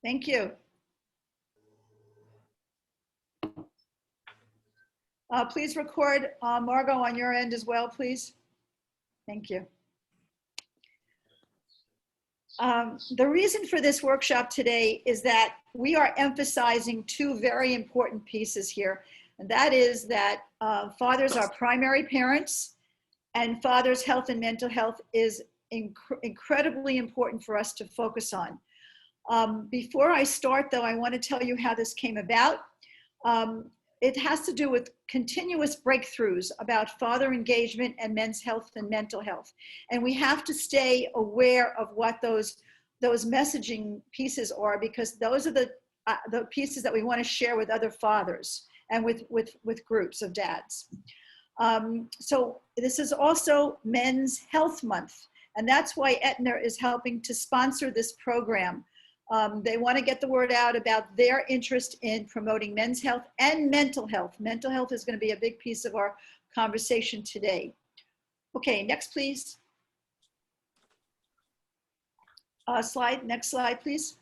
Thank you. Please record, Margot, on your end as well, please. Thank you. The reason for this workshop today is that we are emphasizing two very important pieces here. And that is that fathers are primary parents, and fathers' health and mental health is incredibly important for us to focus on. Before I start, though, I want to tell you how this came about. It has to do with continuous breakthroughs about father engagement and men's health and mental health. And we have to stay aware of what those messaging pieces are, because those are the pieces that we want to share with other fathers and with groups of dads. So this is also Men's Health Month, and that's why Aetna is helping to sponsor this program. They want to get the word out about their interest in promoting men's health and mental health. Mental health is going to be a big piece of our conversation today. Okay, next, please. Next slide, please.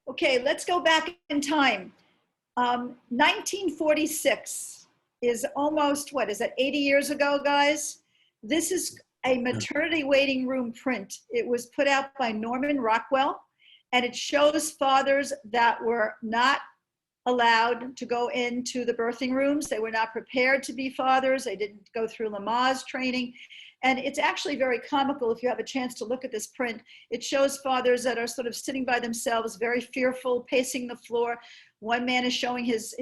Okay, let's go back in time. 1946 is almost, what is that, 80 years ago, guys? This is a maternity waiting room print. It was put out by Norman Rockwell, and it shows fathers that were not allowed to go into the birthing rooms. They were not prepared to be fathers. They didn't go through Lamaze training. And it's actually very comical if you have a chance to look at this print. It shows fathers that are sort of sitting by themselves, very fearful, pacing the floor. One man is showing his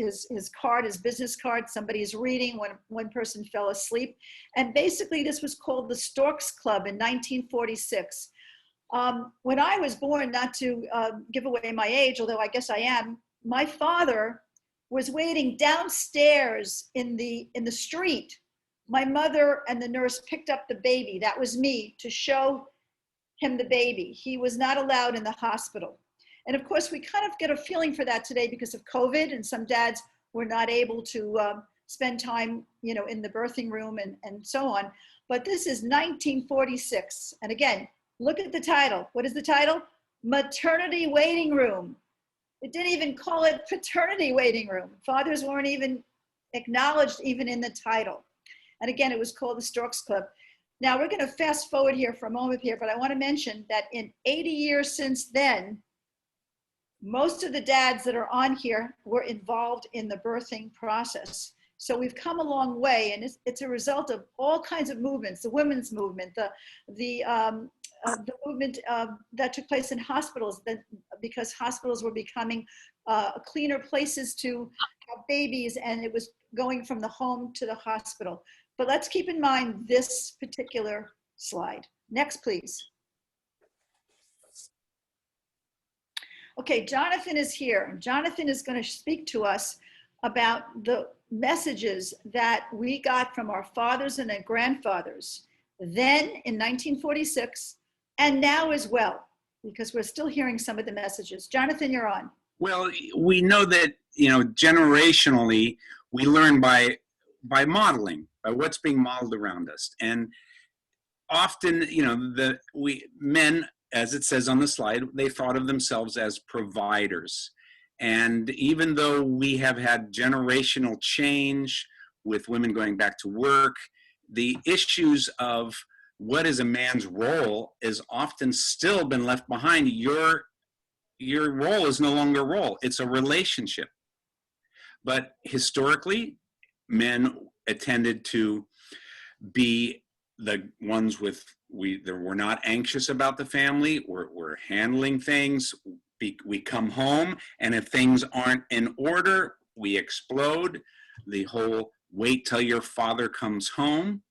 card, his business card. Somebody is reading. One person fell asleep. And basically, this was called the Storks Club in 1946. When I was born, not to give away my age, although I guess I am, my father was waiting downstairs in the street. My mother and the nurse picked up the baby. That was me, to show him the baby. He was not allowed in the hospital. And of course, we kind of get a feeling for that today because of COVID, and some dads were not able to spend time, in the birthing room and so on. But this is 1946. And again, look at the title. What is the title? Maternity waiting room. It didn't even call it paternity waiting room. Fathers weren't even acknowledged even in the title. And again, it was called the Storks Club. Now we're going to fast forward here for a moment here, but I want to mention that in 80 years since then, most of the dads that are on here were involved in the birthing process. So we've come a long way, and it's a result of all kinds of movements, the women's movement, the movement that took place in hospitals, because hospitals were becoming cleaner places to have babies, and it was going from the home to the hospital. But let's keep in mind this particular slide. Next, please. Okay, Jonathan is here. Jonathan is going to speak to us about the messages that we got from our fathers and their grandfathers then in 1946 and now as well, because we're still hearing some of the messages. Jonathan, you're on. Well, we know that, generationally, we learn by modeling, by what's being modeled around us. And often, men, as it says on the slide, they thought of themselves as providers. And even though we have had generational change with women going back to work, the issues of what is a man's role is often still been left behind. Your role is no longer a role, it's a relationship. But historically, men tended to be the ones we're not anxious about the family, we're handling things, we come home, and if things aren't in order, we explode. The whole wait till your father comes home.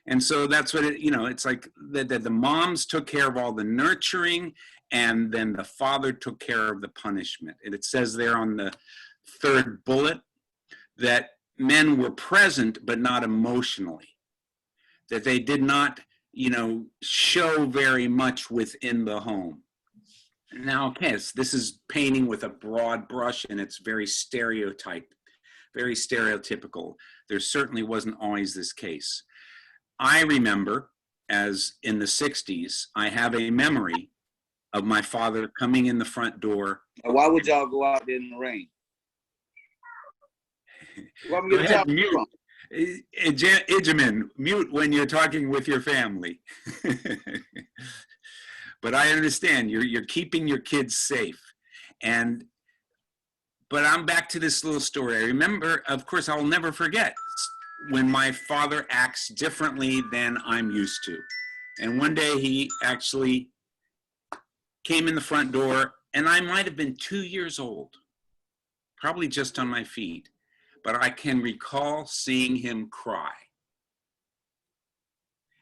And so that's what it's like that the moms took care of all the nurturing, and then the father took care of the punishment. And it says there on the third bullet that men were present, but not emotionally. That they did not, show very much within the home. Now, okay, this is painting with a broad brush, and it's very stereotypical. There certainly wasn't always this case. I remember, as in the 60s, I have a memory of my father coming in the front door. Why would y'all go out there in the rain? Go ahead, mute. Ijamin, mute when you're talking with your family. But I understand you're keeping your kids safe. But I'm back to this little story. I remember, of course, I'll never forget when my father acts differently than I'm used to. And one day he actually came in the front door, and I might have been 2 years old, probably just on my feet. But I can recall seeing him cry.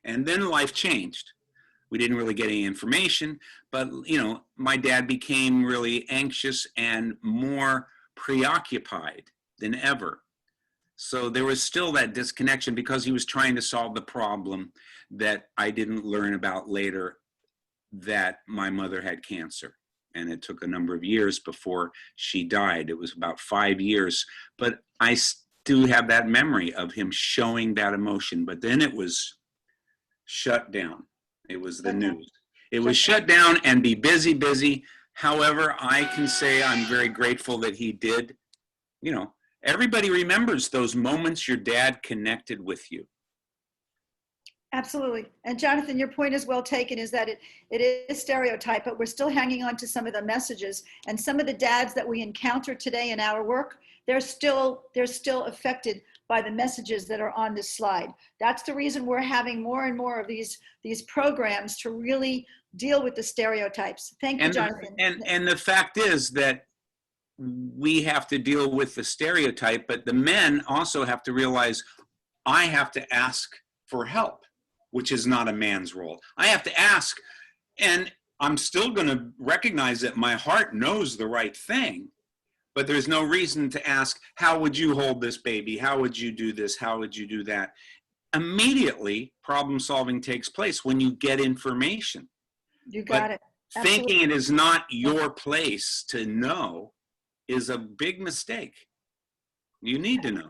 And then life changed. We didn't really get any information, but my dad became really anxious and more preoccupied than ever. So there was still that disconnection because he was trying to solve the problem that I didn't learn about later, that my mother had cancer. And it took a number of years before she died. It was about 5 years, but I do have that memory of him showing that emotion, but then it was shut down. It was the news. It was shut down and be busy. However, I can say I'm very grateful that he did. Everybody remembers those moments your dad connected with you. Absolutely. And Jonathan, your point is well taken, is that it is stereotype, but we're still hanging on to some of the messages. And some of the dads that we encounter today in our work, they're still affected by the messages that are on this slide. That's the reason we're having more and more of these programs to really deal with the stereotypes. Thank you, Jonathan. And the fact is that we have to deal with the stereotype, but the men also have to realize I have to ask for help, which is not a man's role. I have to ask, and I'm still going to recognize that my heart knows the right thing, but there's no reason to ask, how would you hold this baby? How would you do this? How would you do that? Immediately, problem solving takes place when you get information. You got it. Absolutely. Thinking it is not your place to know is a big mistake. You need to know.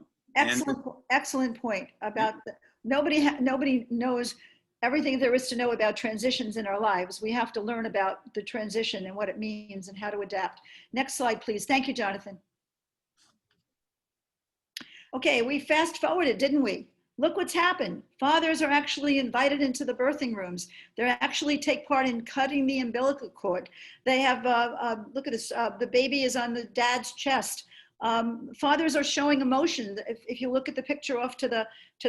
Excellent point about nobody knows everything there is to know about transitions in our lives. We have to learn about the transition and what it means and how to adapt. Next slide, please. Thank you, Jonathan. Okay, we fast forwarded, didn't we? Look what's happened. Fathers are actually invited into the birthing rooms. They actually take part in cutting the umbilical cord. They have, look at this, the baby is on the dad's chest. Fathers are showing emotion. If you look at the picture off to the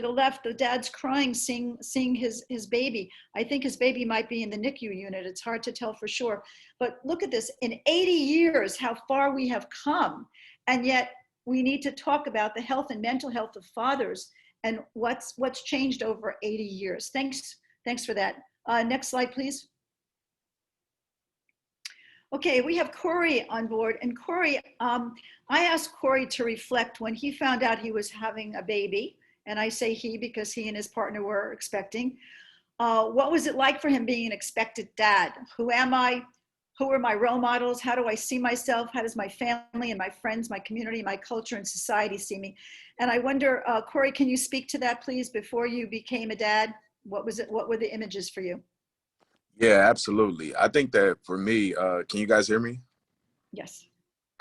left, the dad's crying, seeing his baby. I think his baby might be in the NICU unit. It's hard to tell for sure. But look at this, in 80 years, how far we have come. And yet we need to talk about the health and mental health of fathers and what's changed over 80 years. Thanks for that. Next slide, please. Okay, we have Corey on board, and Corey, I asked Corey to reflect when he found out he was having a baby, and I say he because he and his partner were expecting. What was it like for him being an expected dad? Who am I? Who are my role models? How do I see myself? How does my family and my friends, my community, my culture and society see me? And I wonder, Corey, can you speak to that, please, before you became a dad? What was it? What were the images for you? Yeah, absolutely. I think that for me, can you guys hear me? Yes.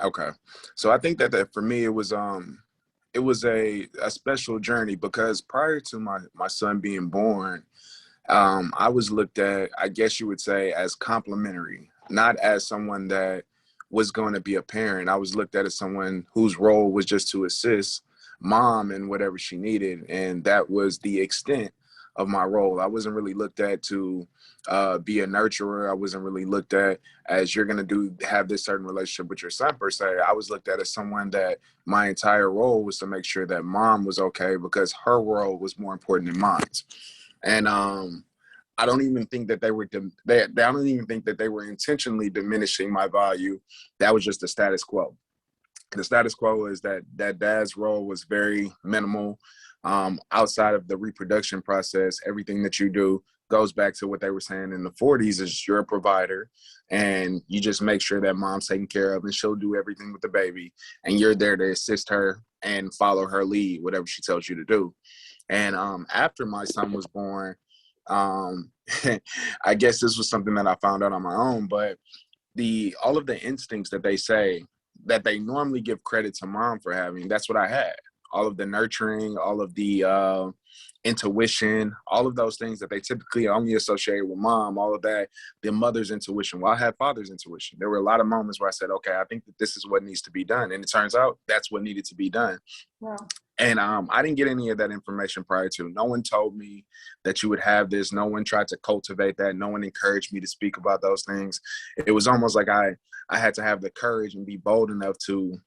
Okay. So I think that for me, it was a special journey because prior to my son being born, I was looked at, I guess you would say, as complimentary, not as someone that was going to be a parent. I was looked at as someone whose role was just to assist mom in whatever she needed. And that was the extent of my role. I wasn't really looked at to be a nurturer. I wasn't really looked at as you're going to have this certain relationship with your son per se. I was looked at as someone that my entire role was to make sure that mom was okay because her role was more important than mine. And I don't even think that they don't even think that they were intentionally diminishing my value. That was just the status quo. The status quo is that dad's role was very minimal. Outside of the reproduction process, everything that you do goes back to what they were saying in the 40s is you're a provider and you just make sure that mom's taken care of and she'll do everything with the baby and you're there to assist her and follow her lead, whatever she tells you to do. And after my son was born, Um, I guess this was something that I found out on my own, but all of the instincts that they say that they normally give credit to mom for having, that's what I had. All of the nurturing, all of the intuition, all of those things that they typically only associate with mom, all of that, the mother's intuition. Well, I had father's intuition. There were a lot of moments where I said, okay, I think that this is what needs to be done. And it turns out that's what needed to be done. Wow. And I didn't get any of that information prior to. No one told me that you would have this. No one tried to cultivate that. No one encouraged me to speak about those things. It was almost like I had to have the courage and be bold enough to,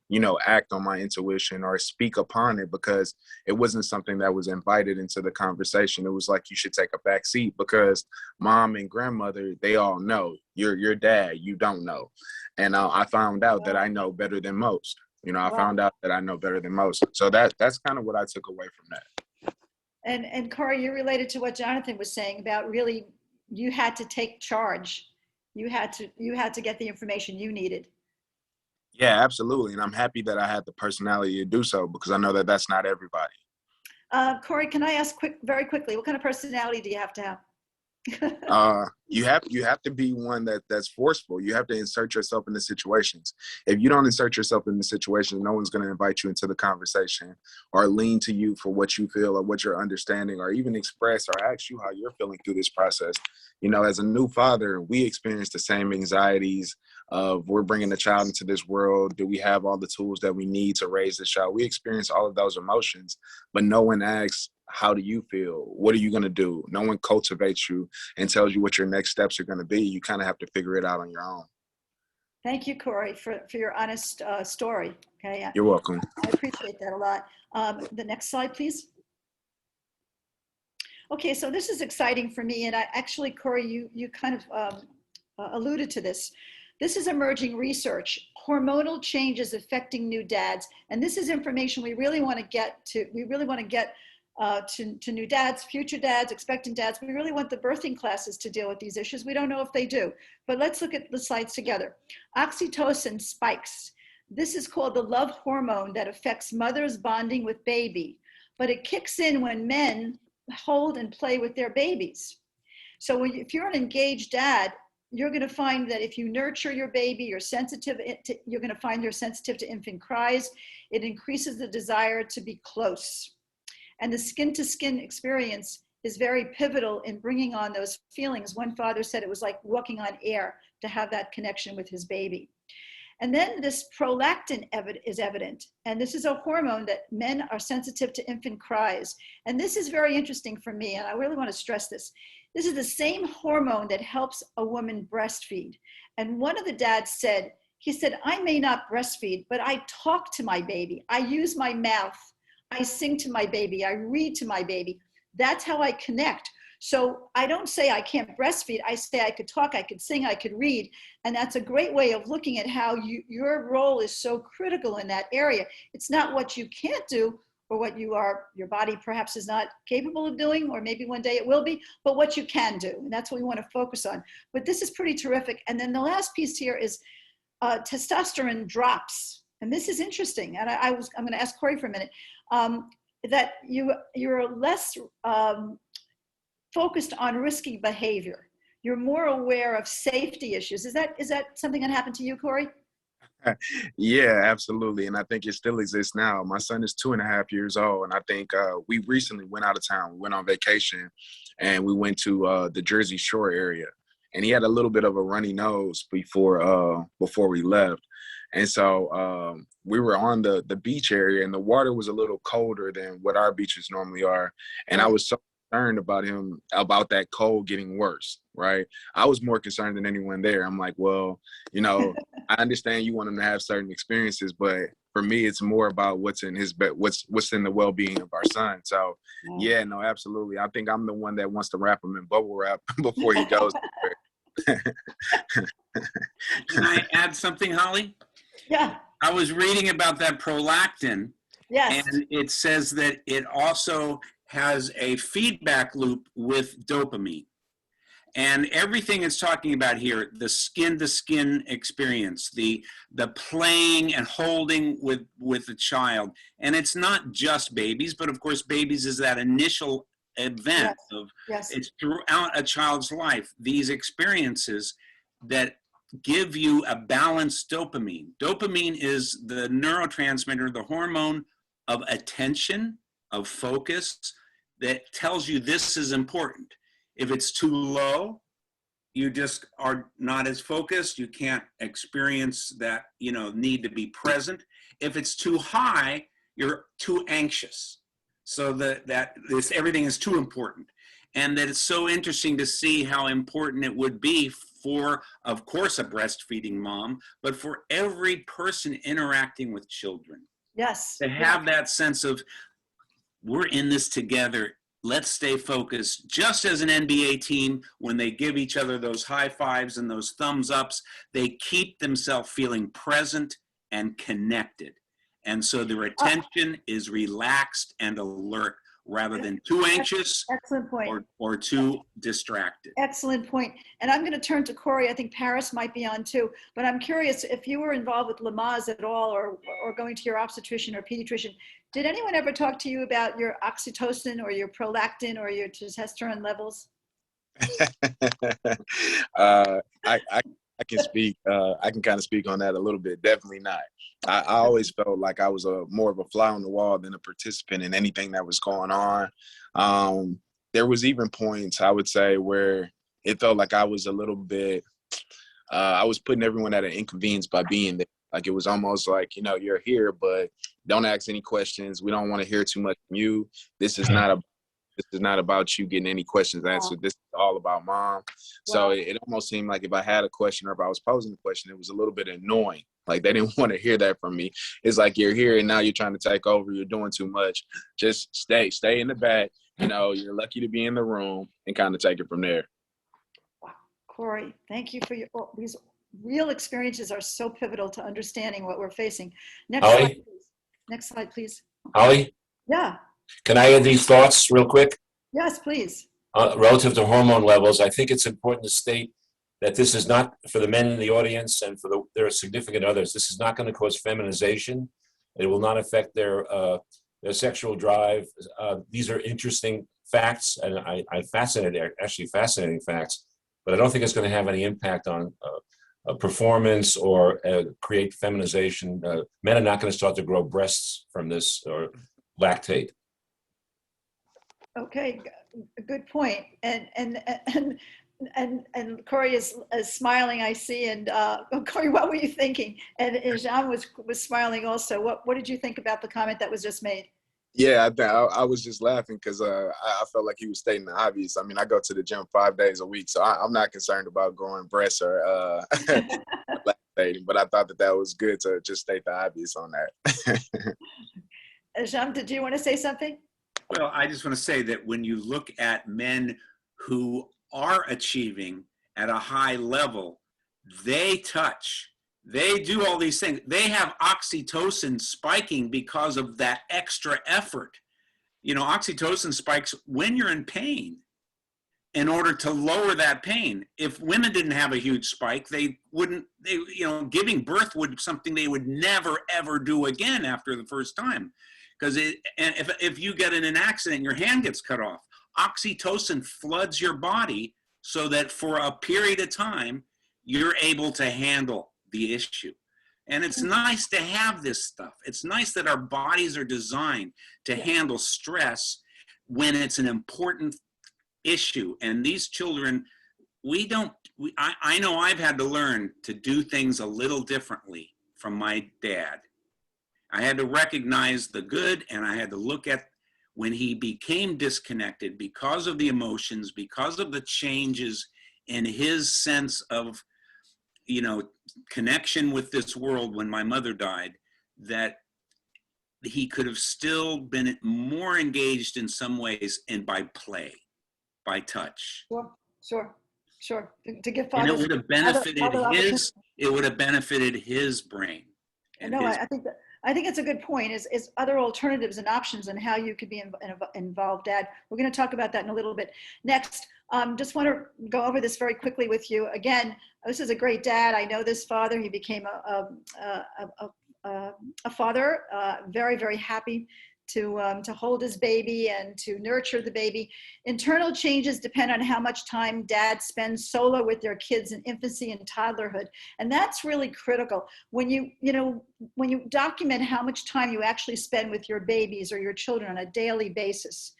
act on my intuition or speak upon it, because it wasn't something that was invited into the conversation. It was like, you should take a back seat because mom and grandmother, they all know. Your dad, you don't know. And I found out that I know better than most. I found out that I know better than most. So that's kind of what I took away from that. And Corey, you're related to what Jonathan was saying about really, you had to take charge. You had to get the information you needed. Yeah, absolutely. And I'm happy that I had the personality to do so, because I know that that's not everybody. Corey, can I ask very quickly, what kind of personality do you have to have? You have to be one that's forceful. You have to insert yourself in the situations. If you don't insert yourself in the situation, no one's going to invite you into the conversation or lean to you for what you feel or what you're understanding, or even express or ask you how you're feeling through this process. As a new father, we experience the same anxieties of, we're bringing a child into this world. Do we have all the tools that we need to raise this child? We experience all of those emotions, but no one asks, how do you feel? What are you going to do? No one cultivates you and tells you what your next steps are going to be. You kind of have to figure it out on your own. Thank you, Corey, for your honest story. Okay. You're welcome. I appreciate that a lot. The next slide, please. Okay, so this is exciting for me. And actually, Corey, you kind of alluded to this. This is emerging research, hormonal changes affecting new dads. And this is information we really want to get to. We really want to get to new dads, future dads, expectant dads. We really want the birthing classes to deal with these issues. We don't know if they do, but let's look at the slides together. Oxytocin spikes. This is called the love hormone that affects mothers bonding with baby, but it kicks in when men hold and play with their babies. So if you're an engaged dad, you're going to find that if you nurture your baby, you're going to find you're sensitive to infant cries. It increases the desire to be close. And the skin-to-skin experience is very pivotal in bringing on those feelings. One father said it was like walking on air to have that connection with his baby. And then this prolactin is evident. And this is a hormone that men are sensitive to infant cries. And this is very interesting for me, and I really want to stress this. This is the same hormone that helps a woman breastfeed. And one of the dads said, he said, I may not breastfeed, but I talk to my baby. I use my mouth. I sing to my baby. I read to my baby. That's how I connect. So I don't say I can't breastfeed. I say I could talk, I could sing, I could read. And that's a great way of looking at how your role is so critical in that area. It's not what you can't do or what your body perhaps is not capable of doing, or maybe one day it will be, but what you can do. And that's what we want to focus on. But this is pretty terrific. And then the last piece here is testosterone drops. And this is interesting. And I'm going to ask Corey for a minute. That you're less focused on risky behavior. You're more aware of safety issues. Is that something that happened to you, Corey? Yeah, absolutely. And I think it still exists now. My son is 2.5 years old. And I think we recently went out of town. We went on vacation and we went to the Jersey Shore area. And he had a little bit of a runny nose before we left. And so we were on the beach area, and the water was a little colder than what our beaches normally are. And I was so concerned about that cold getting worse, right? I was more concerned than anyone there. I'm like, well, I understand you want him to have certain experiences, but for me, it's more about what's in his what's in the well-being of our son. So yeah, no, absolutely. I think I'm the one that wants to wrap him in bubble wrap before he goes. Can I add something, Holly? Yeah. I was reading about that prolactin. Yes. And it says that it also has a feedback loop with dopamine. And everything it's talking about here, the skin-to-skin experience, the playing and holding with the child. And it's not just babies, but of course babies is that initial event Yes. of, Yes. it's throughout a child's life, these experiences that give you a balanced dopamine. Dopamine is the neurotransmitter, the hormone of attention, of focus, that tells you this is important. If it's too low, you just are not as focused. You can't experience that, need to be present. If it's too high, you're too anxious. So that everything is too important. And that it's so interesting to see how important it would be for, of course, a breastfeeding mom, but for every person interacting with children. Yes. To have that sense of, we're in this together. Let's stay focused. Just as an NBA team, when they give each other those high fives and those thumbs ups, they keep themselves feeling present and connected. And so their attention is relaxed and alert rather than too anxious Excellent point. or too distracted. Excellent point. And I'm going to turn to Corey. I think Paris might be on too, but I'm curious if you were involved with Lamaze at all, or going to your obstetrician or pediatrician. Did anyone ever talk to you about your oxytocin or your prolactin or your testosterone levels? I can speak. I can kind of speak on that a little bit. Definitely not. I always felt like I was more of a fly on the wall than a participant in anything that was going on. There was even points, I would say, where it felt like I was a little bit. I was putting everyone at an inconvenience by being there. Like, it was almost like, you're here, but don't ask any questions. We don't want to hear too much from you. This is not about you getting any questions answered. This is all about mom. So it almost seemed like if I had a question or if I was posing a question, it was a little bit annoying. Like, they didn't want to hear that from me. It's like, you're here and now you're trying to take over. You're doing too much. Just stay in the back. You're lucky to be in the room, and kind of take it from there. Wow. Corey, thank you for these real experiences are so pivotal to understanding what we're facing. Next Holly? slide, please. Next slide, please. Holly, Yeah. can I add these thoughts real quick? Yes, please. Relative to hormone levels, I think it's important to state that this is not, for the men in the audience and for their significant others, this is not going to cause feminization. It will not affect their sexual drive. These are interesting facts, and fascinating facts, but I don't think it's going to have any impact on performance or create feminization. Men are not going to start to grow breasts from this or lactate. Okay, good point. And Corey is smiling, I see. And Corey, what were you thinking? And Jean was smiling also. What did you think about the comment that was just made? Yeah, I was just laughing because I felt like he was stating the obvious. I mean, I go to the gym 5 days a week, so I'm not concerned about growing breasts or lactating, but I thought that was good to just state the obvious on that. Jean, did you want to say something? Well, I just want to say that when you look at men who are achieving at a high level, they touch. They do all these things. They have oxytocin spiking because of that extra effort. Oxytocin spikes when you're in pain in order to lower that pain. If women didn't have a huge spike, giving birth would be something they would never, ever do again after the first time. Because if you get in an accident, your hand gets cut off, oxytocin floods your body so that for a period of time, you're able to handle the issue. And it's nice to have this stuff. It's nice that our bodies are designed to handle stress when it's an important issue. And these children, I know I've had to learn to do things a little differently from my dad. I had to recognize the good, and I had to look at when he became disconnected because of the emotions, because of the changes in his sense of connection with this world when my mother died, that he could have still been more engaged in some ways and by play, by touch. Sure. To give And fathers, it would have benefited his brain. No, I think it's a good point. Is other alternatives and options and how you could be involved, Dad. We're going to talk about that in a little bit. Next, just want to go over this very quickly with you. Again, this is a great dad. I know this father. He became a father. Very, very happy to hold his baby and to nurture the baby. Internal changes depend on how much time dad spends solo with their kids in infancy and toddlerhood. And that's really critical. When you document how much time you actually spend with your babies or your children on a daily basis,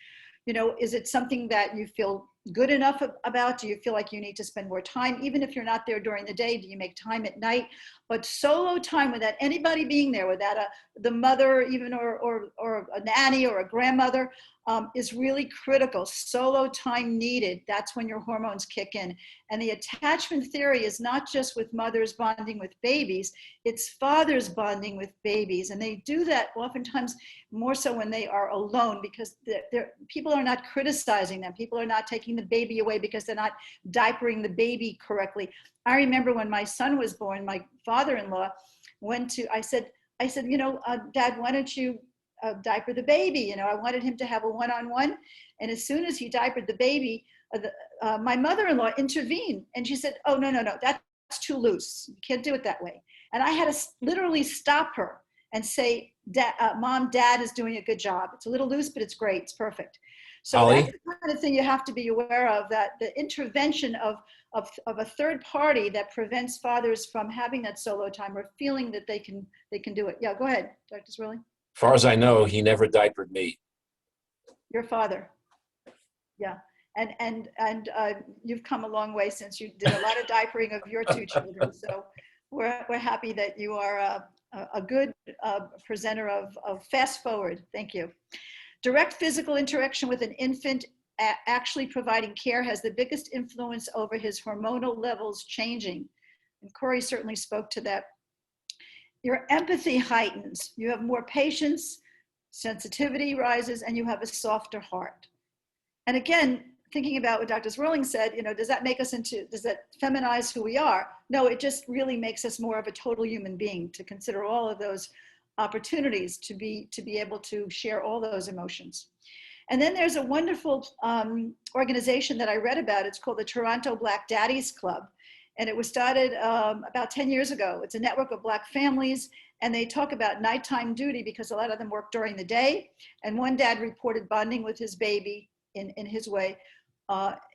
is it something that you feel good enough about? Do you feel like you need to spend more time? Even if you're not there during the day, do you make time at night? But solo time without anybody being there, without the mother even or a nanny or a grandmother, is really critical. Solo time needed. That's when your hormones kick in. And the attachment theory is not just with mothers bonding with babies, it's fathers bonding with babies. And they do that oftentimes more so when they are alone, because people are not criticizing them. People are not taking the baby away because they're not diapering the baby correctly. I remember when my son was born, my father-in-law I said, Dad, why don't you diaper the baby? I wanted him to have a one-on-one. And as soon as he diapered the baby, my mother-in-law intervened and she said, oh, no, that's too loose. You can't do it that way. And I had to literally stop her and say, Mom, Dad is doing a good job. It's a little loose, but it's great. It's perfect. So Holly? that's the kind of thing you have to be aware of, that the intervention of a third party that prevents fathers from having that solo time or feeling that they can do it. Yeah, go ahead, Dr. Zwirling. As far as I know, he never diapered me. Your father. Yeah. And you've come a long way since you did a lot of diapering of your two children. So we're happy that you are a good presenter of Fast Forward. Thank you. Direct physical interaction with an infant actually providing care has the biggest influence over his hormonal levels changing. And Corey certainly spoke to that. Your empathy heightens. You have more patience, sensitivity rises, and you have a softer heart. And again, thinking about what Dr. Zwirling said, does that feminize who we are? No, it just really makes us more of a total human being, to consider all of those opportunities to be able to share all those emotions. And then there's a wonderful organization that I read about. It's called the Toronto Black Daddies Club. And it was started about 10 years ago. It's a network of Black families, and they talk about nighttime duty because a lot of them work during the day. And one dad reported bonding with his baby in his way,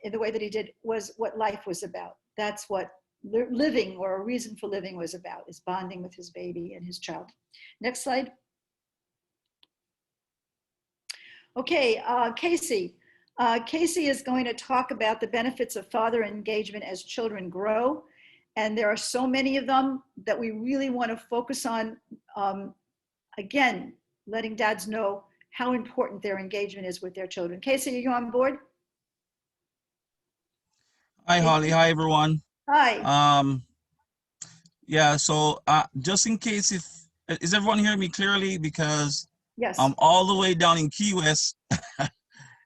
in the way that he did, was what life was about. That's what living, or a reason for living, was about, is bonding with his baby and his child. Next slide. Okay, Casey. Casey is going to talk about the benefits of father engagement as children grow. And there are so many of them that we really want to focus on, again, letting dads know how important their engagement is with their children. Casey, are you on board? Hi, Holly. Hi, everyone. Hi. Yeah, so just in case, is everyone hearing me clearly? Because Yes. I'm all the way down in Key West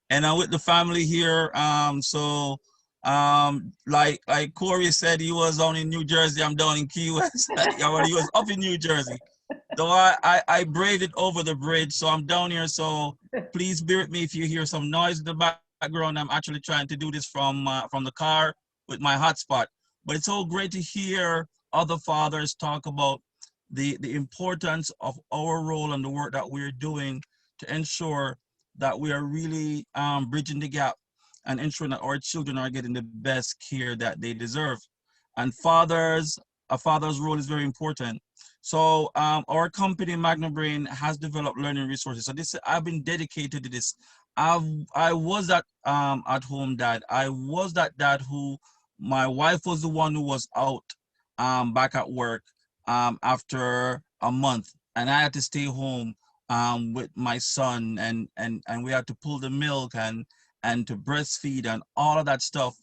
and I'm with the family here. Like Corey said, he was down in New Jersey. I'm down in Key West. He was up in New Jersey. So I braved over the bridge. So I'm down here. So please bear with me if you hear some noise in the background. I'm actually trying to do this from the car with my hotspot. But it's so great to hear other fathers talk about the importance of our role and the work that we're doing to ensure that we are really bridging the gap and ensuring that our children are getting the best care that they deserve. And a father's role is very important. So our company, Magna Brain, has developed learning resources. So I've been dedicated to this. I was that at-home dad. I was that dad who, my wife was the one who was out back at work after a month, and I had to stay home with my son, and we had to pull the milk and to breastfeed and all of that stuff.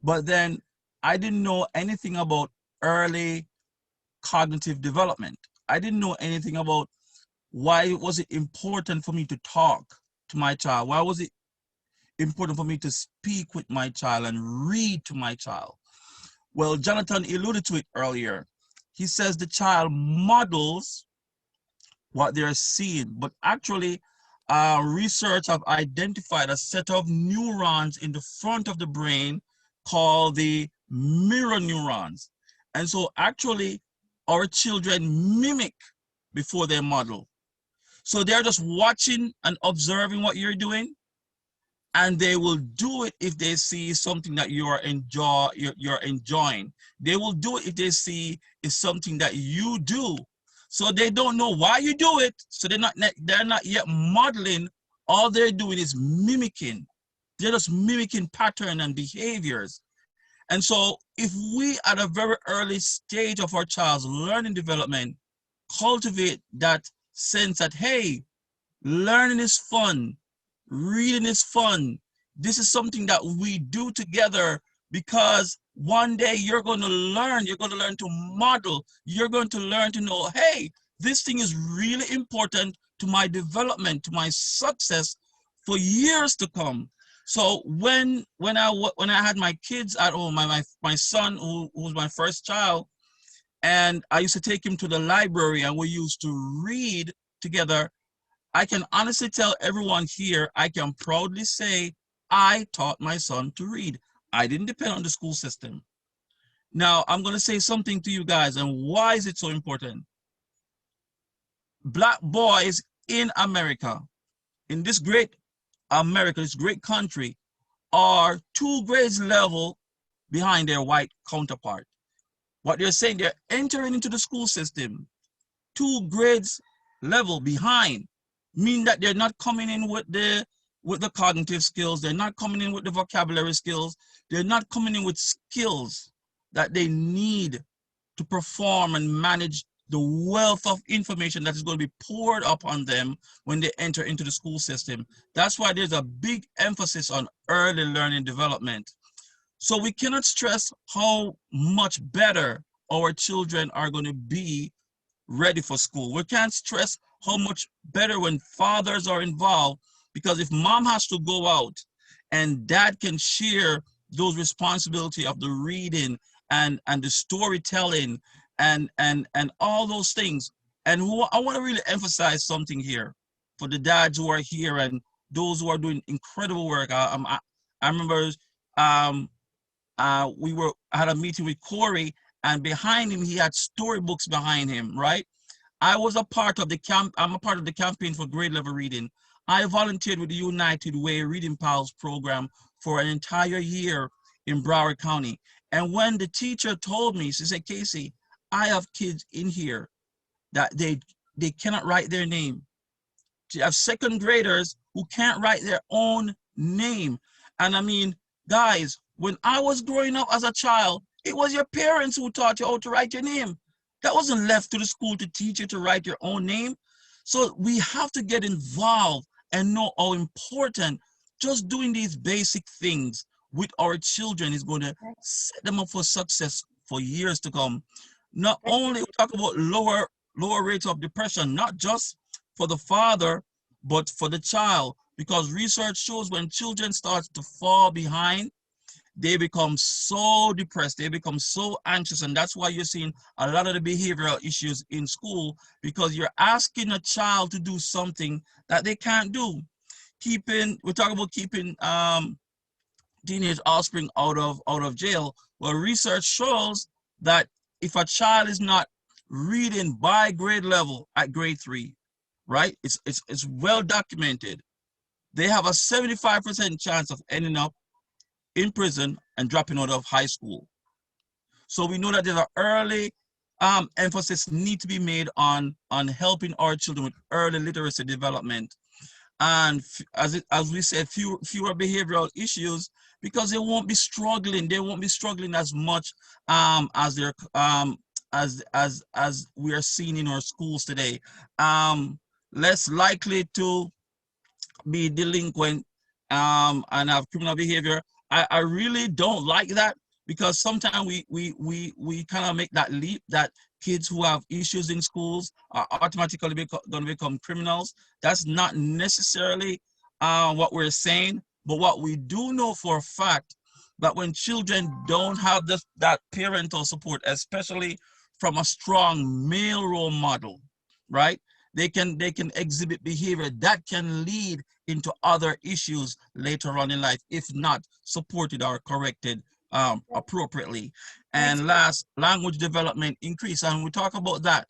But then I didn't know anything about early cognitive development. I didn't know anything about why was it important for me to talk to my child. Why was it important for me to speak with my child and read to my child? Well, Jonathan alluded to it earlier. He says the child models what they're seeing, but actually research have identified a set of neurons in the front of the brain called the mirror neurons. And so actually our children mimic before they model. So they're just watching and observing what you're doing, and they will do it if they see something that you're enjoying. They will do it if they see it's something that you do. So they don't know why you do it. So they're not yet modeling. All they're doing is mimicking. They're just mimicking pattern and behaviors. And so if we at a very early stage of our child's learning development cultivate that sense that, hey, learning is fun, reading is fun. This is something that we do together because one day you're going to learn to model, you're going to learn to know, hey, this thing is really important to my development, to my success for years to come. So when I had my kids at home, my son who was my first child, and I used to take him to the library and we used to read together, I can honestly tell everyone here, I can proudly say I taught my son to read. I didn't depend on the school system. Now, I'm going to say something to you guys, and why is it so important? Black boys in America, in this great America, this great country, are 2 grades level behind their white counterpart. What they're saying, they're entering into the school system 2 grades level behind, mean that they're not coming in with the cognitive skills, they're not coming in with the vocabulary skills, they're not coming in with skills that they need to perform and manage the wealth of information that is going to be poured upon them when they enter into the school system. That's why there's a big emphasis on early learning development. So we cannot stress how much better our children are going to be ready for school. We can't stress how much better when fathers are involved, because if mom has to go out and dad can share those responsibility of the reading and the storytelling and all those things. And I want to really emphasize something here for the dads who are here and those who are doing incredible work. I remember I had a meeting with Corey, and behind him he had storybooks behind him, right? I'm a part of the campaign for grade level reading. I volunteered with the United Way Reading Pals program for an entire year in Broward County. And when the teacher told me, she said, Casey, I have kids in here that they cannot write their name. She have 2nd graders who can't write their own name. And I mean, guys, when I was growing up as a child, it was your parents who taught you how to write your name. That wasn't left to the school to teach you to write your own name. So we have to get involved and know how important just doing these basic things with our children is going to set them up for success for years to come. Not only we talk about lower rates of depression, not just for the father, but for the child, because research shows when children start to fall behind, they become so depressed, they become so anxious, and that's why you're seeing a lot of the behavioral issues in school, because you're asking a child to do something that they can't do. We're talking about keeping teenage offspring out of jail. Well, research shows that if a child is not reading by grade level at grade 3, right? It's well documented. They have a 75% chance of ending up in prison and dropping out of high school. So we know that there's an early emphasis need to be made on helping our children with early literacy development. And as we said, fewer behavioral issues, because they won't be struggling. They won't be struggling as much as they're as we are seeing in our schools today. Less likely to be delinquent and have criminal behavior. I really don't like that, because sometimes we kind of make that leap that kids who have issues in schools are automatically going to become criminals. That's not necessarily what we're saying, but what we do know for a fact, that when children don't have that parental support, especially from a strong male role model, right? They can exhibit behavior that can lead into other issues later on in life, if not supported or corrected appropriately. And last, language development increase. And we talk about that.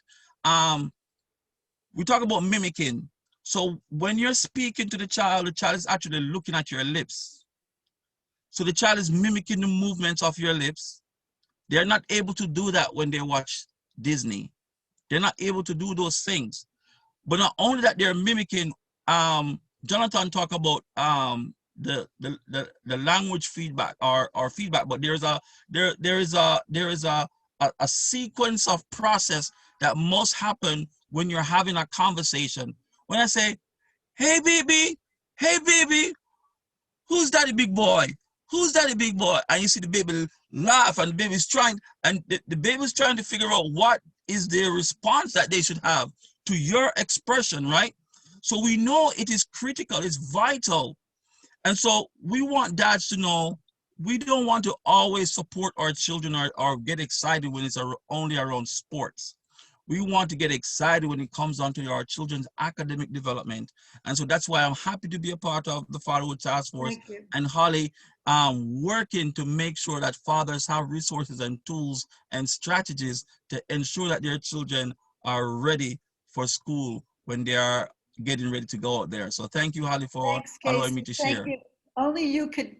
We talk about mimicking. So when you're speaking to the child is actually looking at your lips. So the child is mimicking the movements of your lips. They're not able to do that when they watch Disney. They're not able to do those things. But not only that, they're mimicking. Jonathan talked about the language feedback or feedback, but there is a sequence of process that must happen when you're having a conversation. When I say, hey baby, who's daddy big boy? Who's daddy big boy? And you see the baby laugh, and the baby's trying, and the baby's trying to figure out what is their response that they should have to your expression, right? So we know it is critical, it's vital. And so we want dads to know we don't want to always support our children or get excited when it's only around sports. We want to get excited when it comes down to our children's academic development. And so that's why I'm happy to be a part of the Fatherhood Task Force. Thank you. And Holly working to make sure that fathers have resources and tools and strategies to ensure that their children are ready for school when they are getting ready to go out there. So thank you, Holly, for Thanks, allowing me Casey. to Thank share. you. Only you could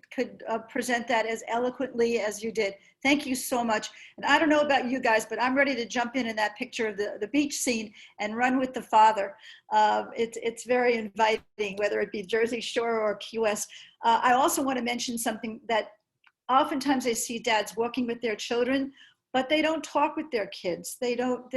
present that as eloquently as you did. Thank you so much. And I don't know about you guys, but I'm ready to jump in that picture of the beach scene and run with the father. It's very inviting, whether it be Jersey Shore or Key West. I also want to mention something that oftentimes I see dads walking with their children, but they don't talk with their kids. They don't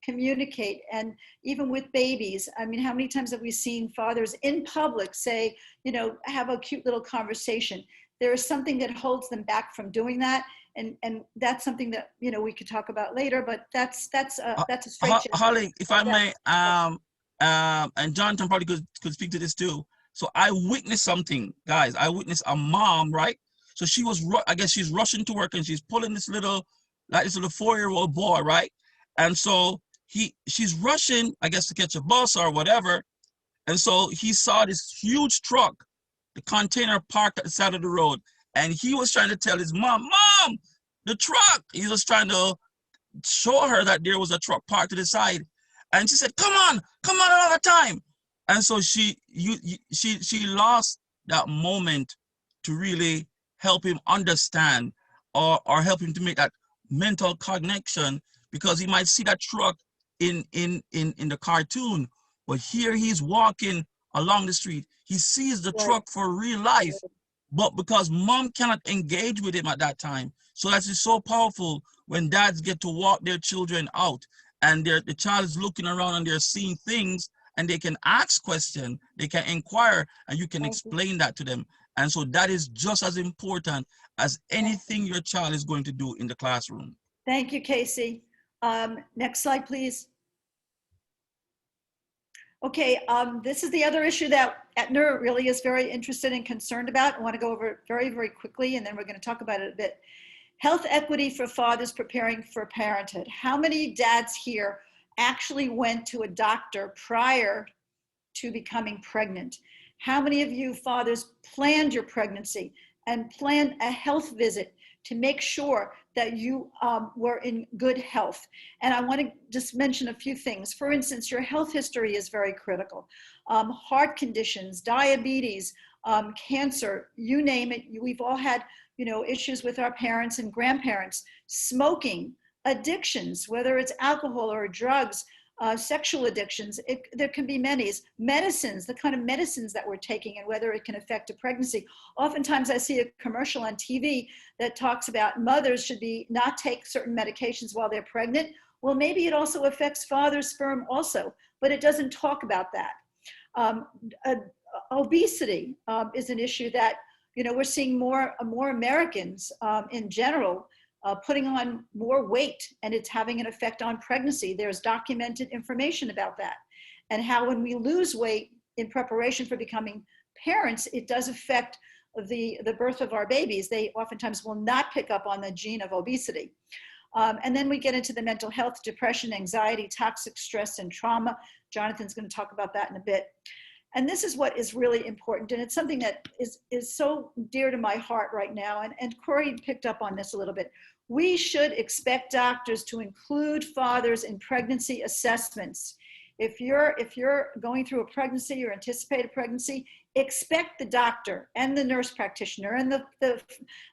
communicate. And even with babies, I mean, how many times have we seen fathers in public say, you know, have a cute little conversation? There is something that holds them back from doing that. And that's something that, you know, we could talk about later, but that's a straight Holly, if I may, and Jonathan probably could speak to this too. So I witnessed something, guys. I witnessed a mom, right? So she was, I guess she's rushing to work and she's pulling this little 4-year-old boy, right? And so she's rushing, I guess, to catch a bus or whatever. And so he saw this huge truck, the container parked at the side of the road. And he was trying to tell his mom, the truck. He was trying to show her that there was a truck parked to the side. And she said, come on another time. And so she lost that moment to really help him understand or help him to make that mental connection, because he might see that truck in the cartoon, but here he's walking along the street. He sees the truck for real life, but because mom cannot engage with him at that time. So that is so powerful when dads get to walk their children out and the child is looking around and they're seeing things and they can ask questions, they can inquire, and you can explain that to them. And so that is just as important as anything your child is going to do in the classroom. Thank you, Casey. Next slide, please. Okay, this is the other issue that Aetna really is very interested and concerned about. I want to go over it very, very quickly, and then we're going to talk about it a bit. Health equity for fathers preparing for parenthood. How many dads here actually went to a doctor prior to becoming pregnant? How many of you fathers planned your pregnancy and planned a health visit to make sure that you were in good health? And I want to just mention a few things. For instance, your health history is very critical. Heart conditions, diabetes, cancer, you name it. We've all had, you know, issues with our parents and grandparents. Smoking, addictions, whether it's alcohol or drugs, sexual addictions, there can be many. Medicines, the kind of medicines that we're taking and whether it can affect a pregnancy. Oftentimes I see a commercial on TV that talks about mothers should not take certain medications while they're pregnant. Well, maybe it also affects father's sperm also, but it doesn't talk about that. Obesity is an issue that, you know, we're seeing more Americans in general putting on more weight, and it's having an effect on pregnancy. There's documented information about that, and how when we lose weight in preparation for becoming parents, it does affect the birth of our babies. They oftentimes will not pick up on the gene of obesity. And then we get into the mental health, depression, anxiety, toxic stress, and trauma. Jonathan's going to talk about that in a bit. And this is what is really important, and it's something that is so dear to my heart right now, and Corey picked up on this a little bit. We should expect doctors to include fathers in pregnancy assessments. If you're going through a pregnancy or anticipated pregnancy, expect the doctor and the nurse practitioner and the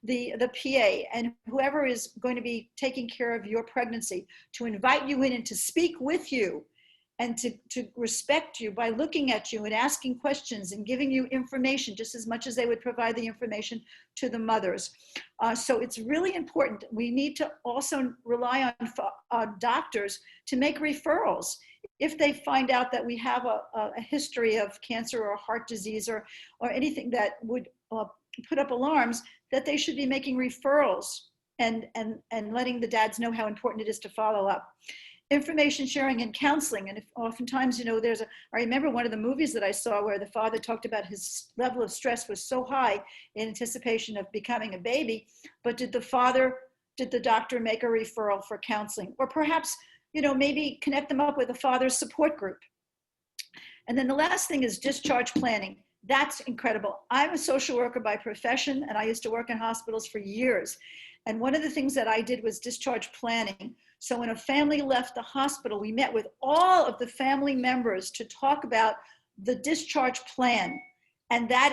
PA and whoever is going to be taking care of your pregnancy to invite you in and to speak with you and to respect you by looking at you and asking questions and giving you information just as much as they would provide the information to the mothers. So it's really important. We need to also rely on doctors to make referrals. If they find out that we have a history of cancer or heart disease or anything that would put up alarms, that they should be making referrals and letting the dads know how important it is to follow up. Information sharing and counseling. And oftentimes, I remember one of the movies that I saw where the father talked about his level of stress was so high in anticipation of becoming a baby, but did the doctor make a referral for counseling? Or perhaps, maybe connect them up with a father's support group. And then the last thing is discharge planning. That's incredible. I'm a social worker by profession, and I used to work in hospitals for years. And one of the things that I did was discharge planning. So when a family left the hospital, we met with all of the family members to talk about the discharge plan. And that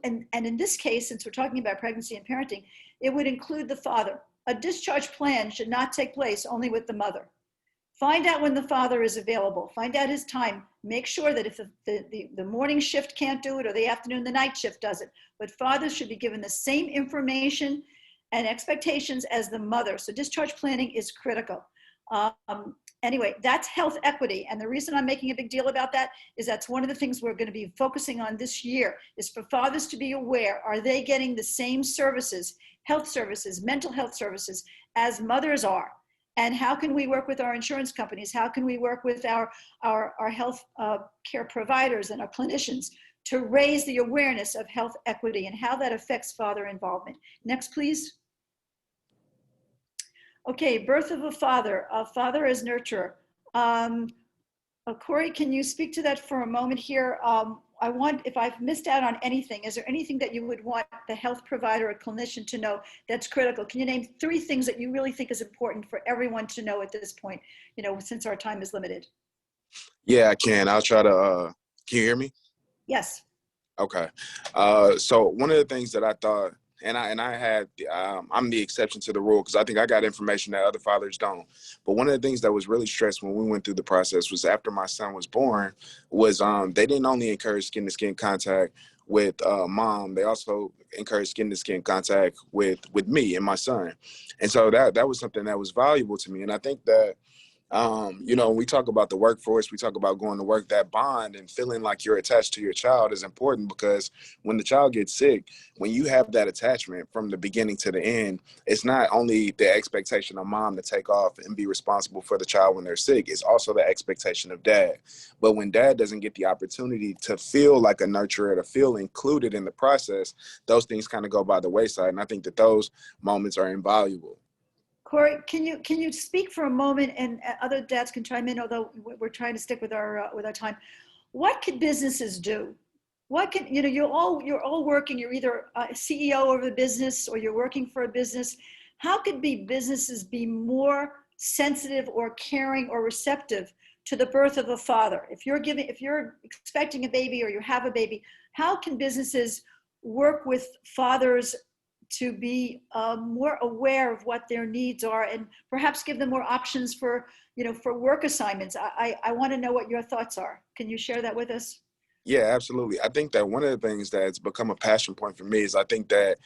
and in this case, since we're talking about pregnancy and parenting, it would include the father. A discharge plan should not take place only with the mother. Find out when the father is available. Find out his time. Make sure that if the morning shift can't do it or the afternoon, the night shift does it. But fathers should be given the same information and expectations as the mother. So discharge planning is critical. Anyway, that's health equity. And the reason I'm making a big deal about that is that's one of the things we're going to be focusing on this year is for fathers to be aware, are they getting the same services, health services, mental health services as mothers are? And how can we work with our insurance companies? How can we work with our health care providers and our clinicians to raise the awareness of health equity and how that affects father involvement? Next, please. Okay, birth of a father as nurturer. Corey, can you speak to that for a moment here? If I've missed out on anything, is there anything that you would want the health provider or clinician to know that's critical? Can you name 3 things that you really think is important for everyone to know at this point, since our time is limited? Yeah, I can. I'll try to, can you hear me? Yes. Okay. So one of the things that I thought, and I had, I'm the exception to the rule because I think I got information that other fathers don't. But one of the things that was really stressed when we went through the process was after my son was born was they didn't only encourage skin-to-skin contact with mom, they also encouraged skin-to-skin contact with me and my son. And so that was something that was valuable to me. And I think that when we talk about the workforce, we talk about going to work, that bond and feeling like you're attached to your child is important because when the child gets sick, when you have that attachment from the beginning to the end, it's not only the expectation of mom to take off and be responsible for the child when they're sick, it's also the expectation of dad. But when dad doesn't get the opportunity to feel like a nurturer, to feel included in the process, those things kind of go by the wayside. And I think that those moments are invaluable. Corey, can you speak for a moment, and other dads can chime in, although we're trying to stick with our time. What can businesses do? What can, you're all working, you're either a CEO of a business or you're working for a business. How could businesses be more sensitive or caring or receptive to the birth of a father? If you're expecting a baby or you have a baby, how can businesses work with fathers to be more aware of what their needs are and perhaps give them more options for work assignments? I want to know what your thoughts are. Can you share that with us? Yeah, absolutely. I think that one of the things that's become a passion point for me is I think that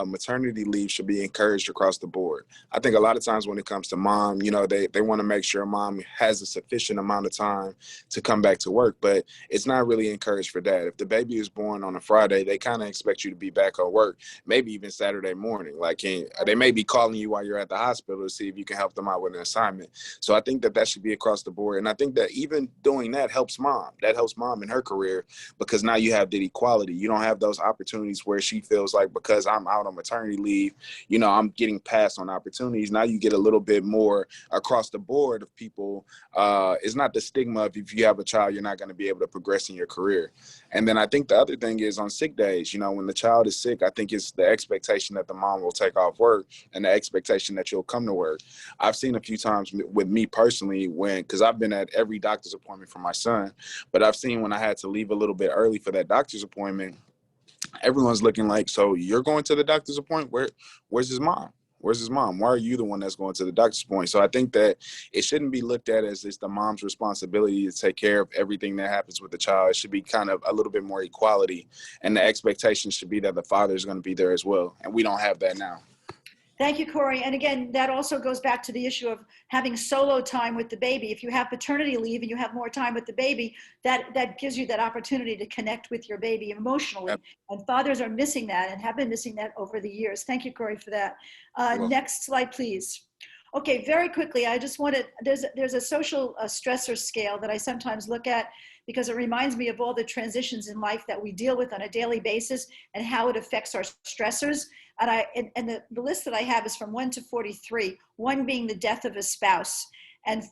maternity leave should be encouraged across the board. I think a lot of times when it comes to mom, they want to make sure mom has a sufficient amount of time to come back to work, but it's not really encouraged for dad. If the baby is born on a Friday, they kind of expect you to be back at work, maybe even Saturday morning. Like they may be calling you while you're at the hospital to see if you can help them out with an assignment. So I think that should be across the board. And I think that even doing that helps mom. That helps mom in her career for, because now you have that equality. You don't have those opportunities where she feels like, because I'm out on maternity leave, you know, I'm getting passed on opportunities. Now you get a little bit more across the board of people. It's not the stigma of, if you have a child, you're not going to be able to progress in your career. And then I think the other thing is on sick days, you know, when the child is sick, I think it's the expectation that the mom will take off work and the expectation that you'll come to work. I've seen a few times with me personally because I've been at every doctor's appointment for my son, but I've seen when I had to leave a little bit early for that doctor's appointment, everyone's looking like, so you're going to the doctor's appointment? Where's his mom? Where's his mom? Why are you the one that's going to the doctor's appointment? So I think that it shouldn't be looked at as it's the mom's responsibility to take care of everything that happens with the child. It should be kind of a little bit more equality. And the expectation should be that the father is going to be there as well. And we don't have that now. Thank you, Corey. And again, that also goes back to the issue of having solo time with the baby. If you have paternity leave and you have more time with the baby, that gives you that opportunity to connect with your baby emotionally. Yep. And fathers are missing that and have been missing that over the years. Thank you, Corey, for that. Next slide, please. Okay, very quickly, I just wanted, there's a social stressor scale that I sometimes look at because it reminds me of all the transitions in life that we deal with on a daily basis and how it affects our stressors. And the list that I have is from 1 to 43, 1 being the death of a spouse, and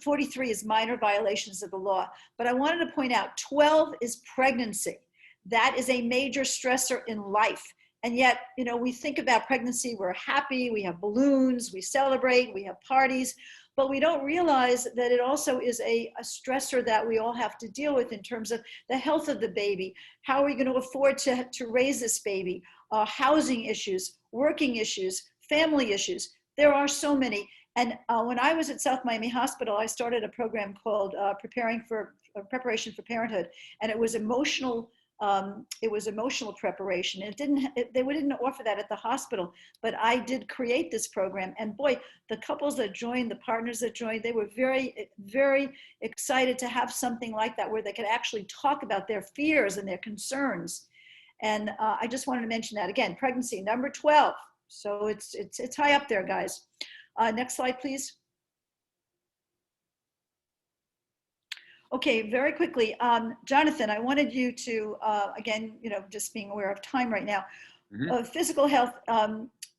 43 is minor violations of the law. But I wanted to point out 12 is pregnancy. That is a major stressor in life. And yet, you know, we think about pregnancy, we're happy, we have balloons, we celebrate, we have parties, but we don't realize that it also is a stressor that we all have to deal with in terms of the health of the baby. How are we going to afford to raise this baby? Housing issues, working issues, family issues. There are so many. And when I was at South Miami Hospital, I started a program called Preparation for Parenthood, and it was emotional preparation. They didn't offer that at the hospital, but I did create this program. And boy, the couples that joined, the partners that joined, they were very, very excited to have something like that where they could actually talk about their fears and their concerns. And I just wanted to mention that again, pregnancy, number 12. So it's high up there, guys. Next slide, please. Okay, very quickly, Jonathan, I wanted you to, again, you know, just being aware of time right now, physical health.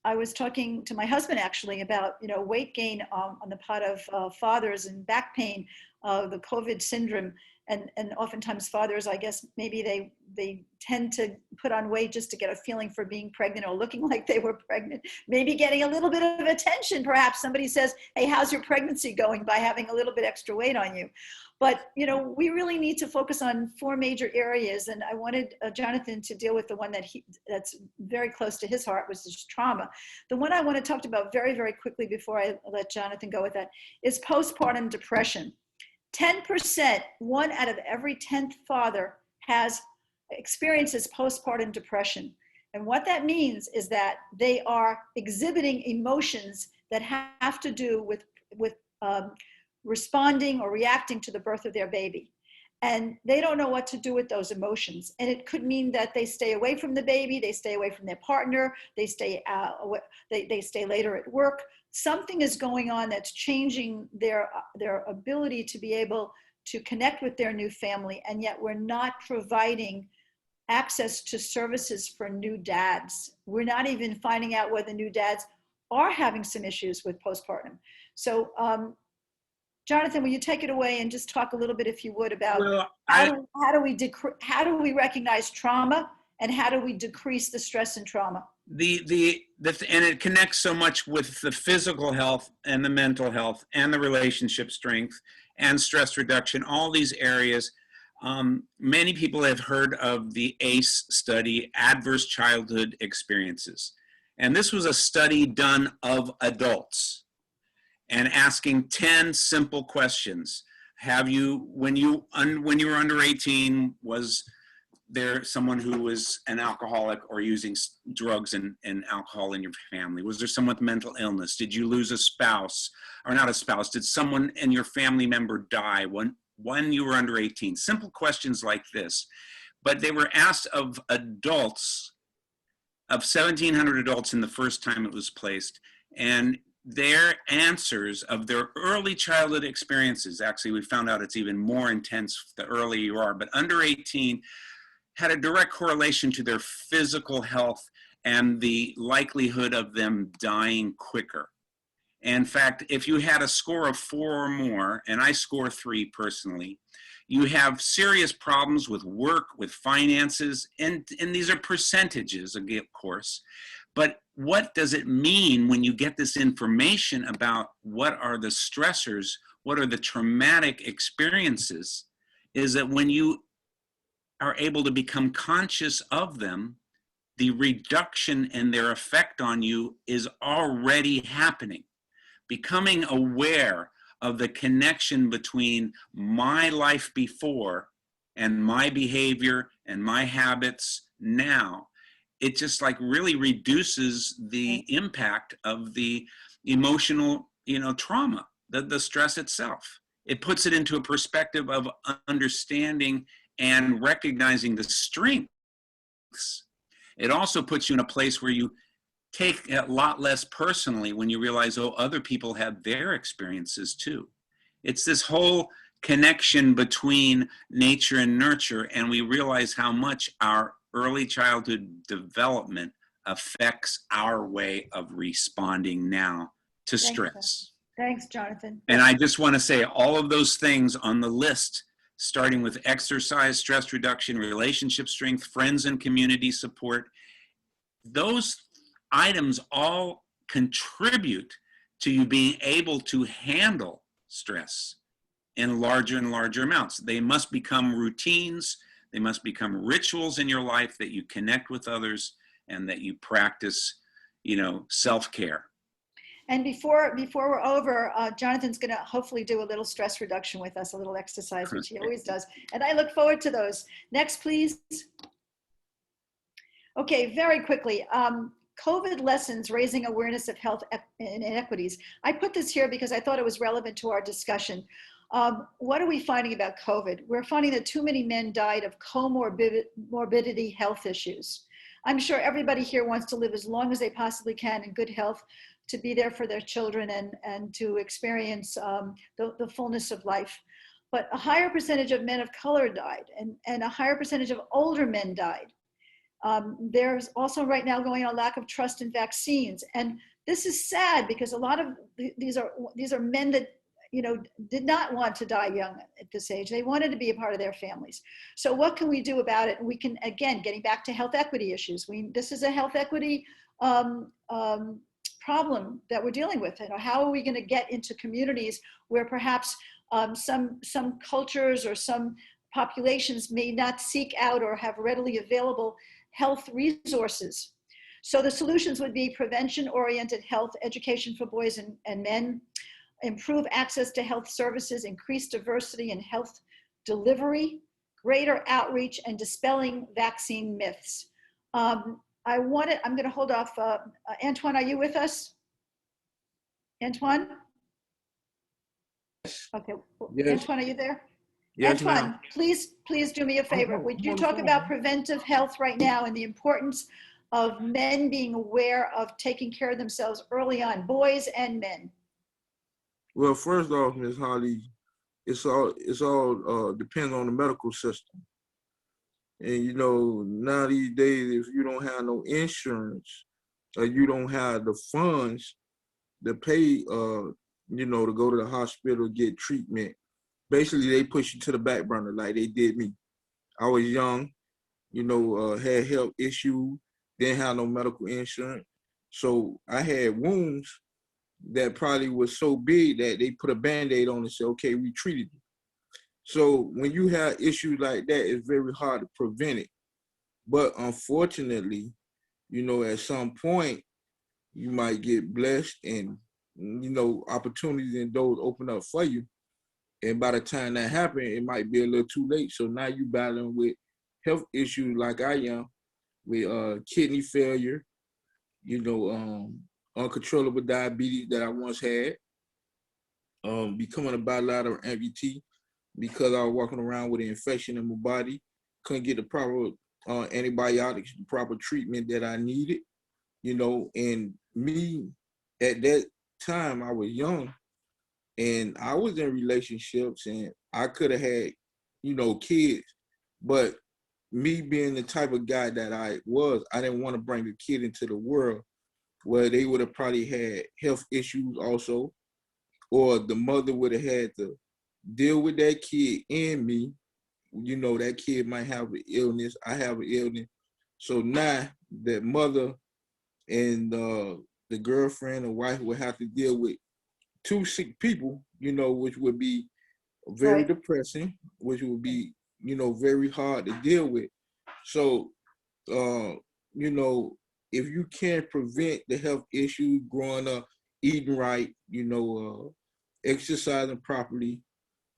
I was talking to my husband actually about, you know, weight gain on the part of fathers and back pain, the COVID syndrome. And oftentimes fathers, I guess, maybe they tend to put on weight just to get a feeling for being pregnant or looking like they were pregnant, maybe getting a little bit of attention. Perhaps somebody says, hey, how's your pregnancy going, by having a little bit extra weight on you. But, you know, we really need to focus on 4 major areas. And I wanted Jonathan to deal with the one that's very close to his heart, which is trauma. The one I want to talk about very, very quickly before I let Jonathan go with that is postpartum depression. 10%, 1 out of every 10th father experiences postpartum depression. And what that means is that they are exhibiting emotions that have to do with responding or reacting to the birth of their baby. And they don't know what to do with those emotions. And it could mean that they stay away from the baby, they stay away from their partner, they stay later at work. Something is going on that's changing their ability to be able to connect with their new family, and yet we're not providing access to services for new dads. We're not even finding out whether new dads are having some issues with postpartum. So, Jonathan, will you take it away and just talk a little bit, if you would, about how do we recognize trauma and how do we decrease the stress and trauma? And it connects so much with the physical health and the mental health and the relationship strength and stress reduction, all these areas. Many people have heard of the ACE study, Adverse Childhood Experiences. And this was a study done of adults and asking 10 simple questions. When you were under 18, was there someone who was an alcoholic or using drugs and alcohol in your family? Was there someone with mental illness? Did you lose a spouse, or not a spouse? Did someone in your family member die when you were under 18? Simple questions like this. But they were asked of adults, of 1,700 adults in the first time it was placed. And their answers of their early childhood experiences, actually we found out it's even more intense the earlier you are, but under 18 had a direct correlation to their physical health and the likelihood of them dying quicker. In fact, if you had a score of 4 or more, and I score 3 personally, you have serious problems with work, with finances, and these are percentages, of course. But what does it mean when you get this information about what are the stressors, what are the traumatic experiences, is that when you are able to become conscious of them, the reduction in their effect on you is already happening. Becoming aware of the connection between my life before and my behavior and my habits now, it just like really reduces the impact of the emotional, trauma, the stress itself. It puts it into a perspective of understanding and recognizing the strengths. It also puts you in a place where you take a lot less personally when you realize, oh, other people have their experiences too. It's this whole connection between nature and nurture, and we realize how much our early childhood development affects our way of responding now to stress. Thanks, Jonathan. And I just want to say all of those things on the list, starting with exercise, stress reduction, relationship strength, friends and community support, those items all contribute to you being able to handle stress in larger and larger amounts. They must become routines. They must become rituals in your life that you connect with others and that you practice, self-care. And before we're over, Jonathan's going to hopefully do a little stress reduction with us, a little exercise, which he always does. And I look forward to those. Next, please. Okay, very quickly. COVID lessons, raising awareness of health inequities. I put this here because I thought it was relevant to our discussion. What are we finding about COVID? We're finding that too many men died of comorbidity health issues. I'm sure everybody here wants to live as long as they possibly can in good health, to be there for their children and to experience the fullness of life. But a higher percentage of men of color died, and a higher percentage of older men died. There's also right now going on a lack of trust in vaccines. And this is sad because a lot of these are men that, did not want to die young at this age. They wanted to be a part of their families. So what can we do about it? We can, again, getting back to health equity issues. This is a health equity problem that we're dealing with. How are we going to get into communities where perhaps some cultures or some populations may not seek out or have readily available health resources? So the solutions would be prevention-oriented health education for boys and men, improve access to health services, increase diversity in health delivery, greater outreach, and dispelling vaccine myths. I'm going to hold off. Antoine, are you with us? Antoine? Okay. Yes. Antoine, are you there? Yes, Antoine, ma'am. please do me a favor. Would you talk about preventive health right now and the importance of men being aware of taking care of themselves early on, boys and men? Well, first off, Ms. Holly, it's all depends on the medical system. And now these days, if you don't have no insurance or you don't have the funds to pay, to go to the hospital, get treatment, basically they push you to the back burner like they did me. I was young, had health issues, didn't have no medical insurance. So I had wounds that probably was so big that they put a Band-Aid on and said, okay, we treated you. So when you have issues like that, it's very hard to prevent it. But unfortunately, at some point, you might get blessed and, opportunities and doors open up for you. And by the time that happens, it might be a little too late. So now you're battling with health issues like I am, with kidney failure, uncontrollable diabetes that I once had, becoming a bilateral amputee because I was walking around with an infection in my body, couldn't get the proper antibiotics, the proper treatment that I needed, and me at that time I was young and I was in relationships and I could have had, you know, kids, but me being the type of guy that I was, I didn't want to bring a kid into the world where they would have probably had health issues also, or the mother would have had to deal with that kid and me. You know, that kid might have an illness. I have an illness. So now that mother and the girlfriend or wife would have to deal with two sick people, you know, which would be very Right. depressing, which would be, you know, very hard to deal with. So, you know, if you can prevent the health issues growing up, eating right, you know, exercising properly,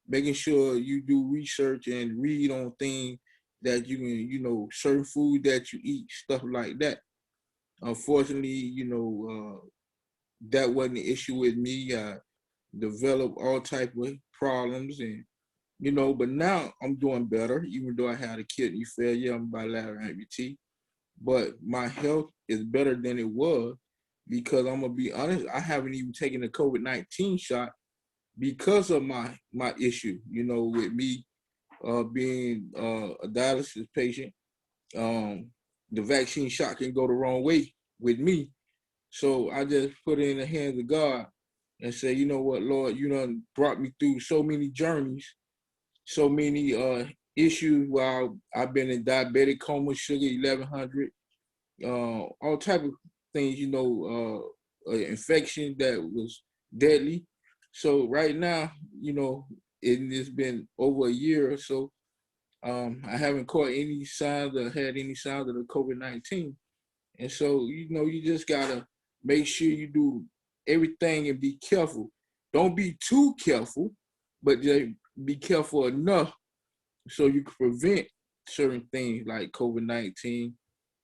making sure you do research and read on things that you can, you know, certain food that you eat, stuff like that. Unfortunately, you know, that wasn't the issue with me. I developed all type of problems and, you know, but now I'm doing better, even though I had a kidney failure, I'm bilateral amputee. But my health is better than it was because I'm gonna be honest, I haven't even taken the COVID-19 shot because of my issue, you know, with me being a dialysis patient. Um, the vaccine shot can go the wrong way with me. So I just put it in the hands of God and say, you know what, Lord, you done brought me through so many journeys, so many issues while I've been in diabetic coma, sugar 1100, all type of things, you know, infection that was deadly. So right now, you know, it's been over a year or so. I haven't caught any signs or had any signs of the COVID-19. And so, you know, you just gotta make sure you do everything and be careful. Don't be too careful, but just be careful enough so you can prevent certain things like COVID-19,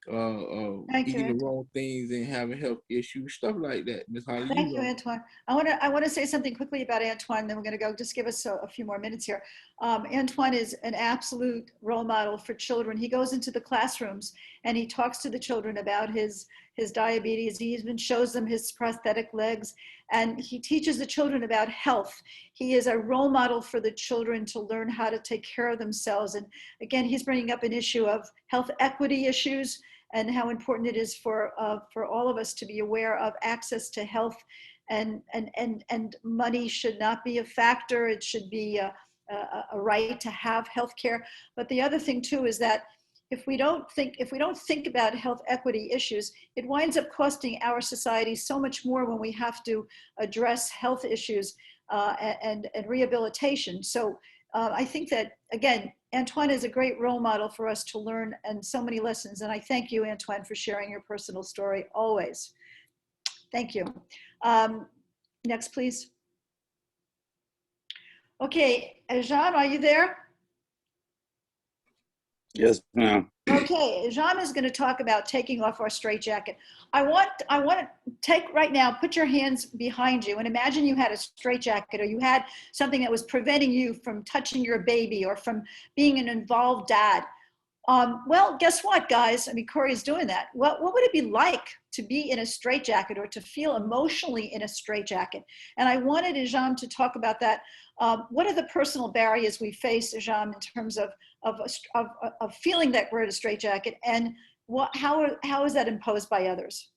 Thank you, eating the Antoine. wrong things and having health issues, stuff like that. Miss Holly, you Thank you, know. Antoine. I want to say something quickly about Antoine, then we're going to go. Just give us a few more minutes here. Antoine is an absolute role model for children. He goes into the classrooms and he talks to the children about his diabetes. He even shows them his prosthetic legs, and he teaches the children about health. He is a role model for the children to learn how to take care of themselves. And again, he's bringing up an issue of health equity issues and how important it is for all of us to be aware of access to health, and money should not be a factor. It should be a right to have health care. But the other thing too is that if we don't think about health equity issues, it winds up costing our society so much more when we have to address health issues and rehabilitation. So I think that, again, Antoine is a great role model for us to learn and so many lessons. And I thank you, Antoine, for sharing your personal story always. Thank you. Next, please. Okay, Jean, are you there? Yes, ma'am. Okay, Jean is going to talk about taking off our straitjacket. I want to take right now, put your hands behind you and imagine you had a straitjacket or you had something that was preventing you from touching your baby or from being an involved dad. Well, guess what, guys? I mean, Corey's doing that. What would it be like to be in a straitjacket or to feel emotionally in a straitjacket? And I wanted Ijam to talk about that. What are the personal barriers we face, Ijam, in terms of feeling that we're in a straitjacket, and how is that imposed by others?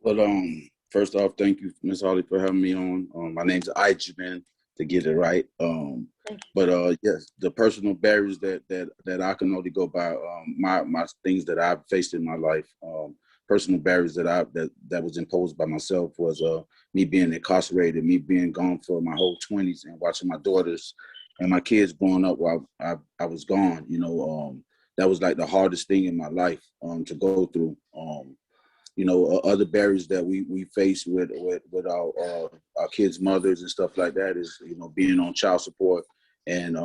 Well, first off, thank you, Miss Holly, for having me on. My name's Ijiman, to get it right. But yes, the personal barriers that I can only go by, my things that I've faced in my life, personal barriers that was imposed by myself was me being incarcerated, me being gone for my whole 20s and watching my daughters and my kids growing up while I was gone. You know, that was like the hardest thing in my life to go through. You know, other barriers that we face with our kids' mothers and stuff like that is, you know, being on child support and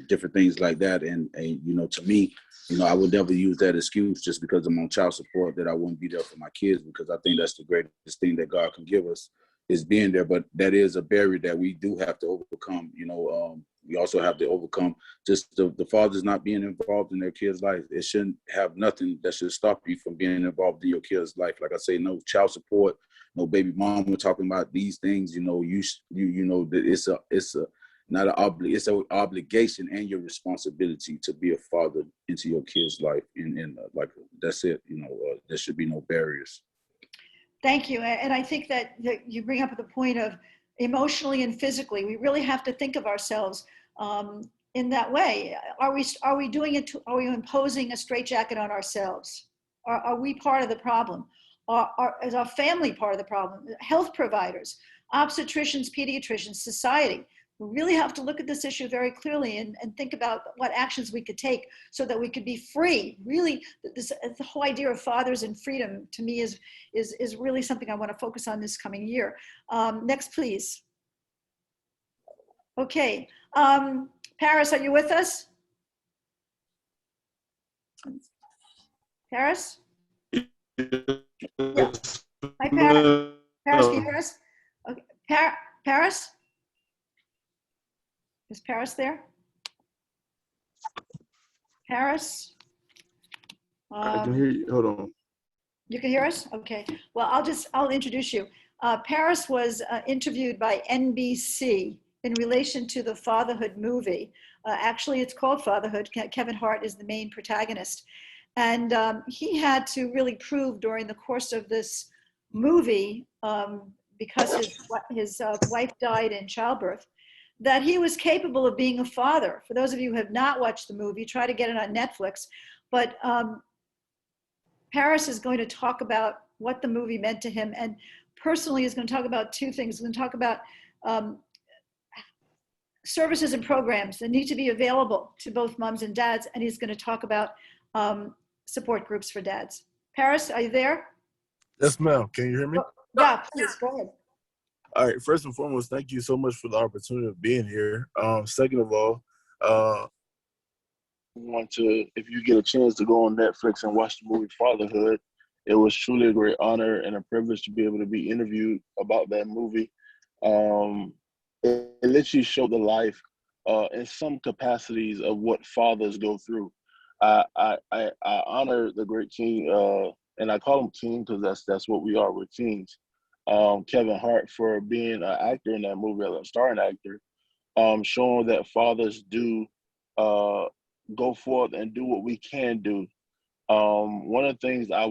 different things like that. And you know, to me, you know, I would never use that excuse just because I'm on child support that I wouldn't be there for my kids, because I think that's the greatest thing that God can give us, is being there. But that is a barrier that we do have to overcome. You know, we also have to overcome just the fathers not being involved in their kids' life. It shouldn't have nothing that should stop you from being involved in your kids' life. Like I say, no child support, no baby mama talking about these things. You know, you know that it's a not it's an obligation and your responsibility to be a father into your kid's life. And like that's it. You know, there should be no barriers. Thank you. And I think that you bring up the point of emotionally and physically, we really have to think of ourselves in that way. Are we doing it? Are we imposing a straitjacket on ourselves? Are we part of the problem? Is our family part of the problem? Health providers, obstetricians, pediatricians, society. We really have to look at this issue very clearly and think about what actions we could take so that we could be free. Really, the whole idea of fathers and freedom to me is really something I want to focus on this coming year. Next, please. Okay. Paris, are you with us? Paris? Yeah. Hi, Paris. Paris, can you hear us? Okay. Paris? Is Paris there? Paris? I can hear you. Hold on. You can hear us? Okay. Well, I'll introduce you. Paris was interviewed by NBC in relation to the Fatherhood movie. Actually, it's called Fatherhood. Kevin Hart is the main protagonist. And he had to really prove during the course of this movie, because his wife died in childbirth, that he was capable of being a father. For those of you who have not watched the movie, try to get it on Netflix. But Paris is going to talk about what the movie meant to him, and personally is going to talk about two things. He's going to talk about services and programs that need to be available to both moms and dads, and he's going to talk about support groups for dads. Paris, are you there? Yes, ma'am. Can you hear me? Yeah, please, go ahead. All right. First and foremost, thank you so much for the opportunity of being here. Second of all, if you get a chance to go on Netflix and watch the movie Fatherhood, it was truly a great honor and a privilege to be able to be interviewed about that movie. It literally showed the life in some capacities of what fathers go through. I honor the great king, and I call him king because that's what we are. We're kings. Kevin Hart for being an actor in that movie, a starring actor, showing that fathers do go forth and do what we can do. One of the things I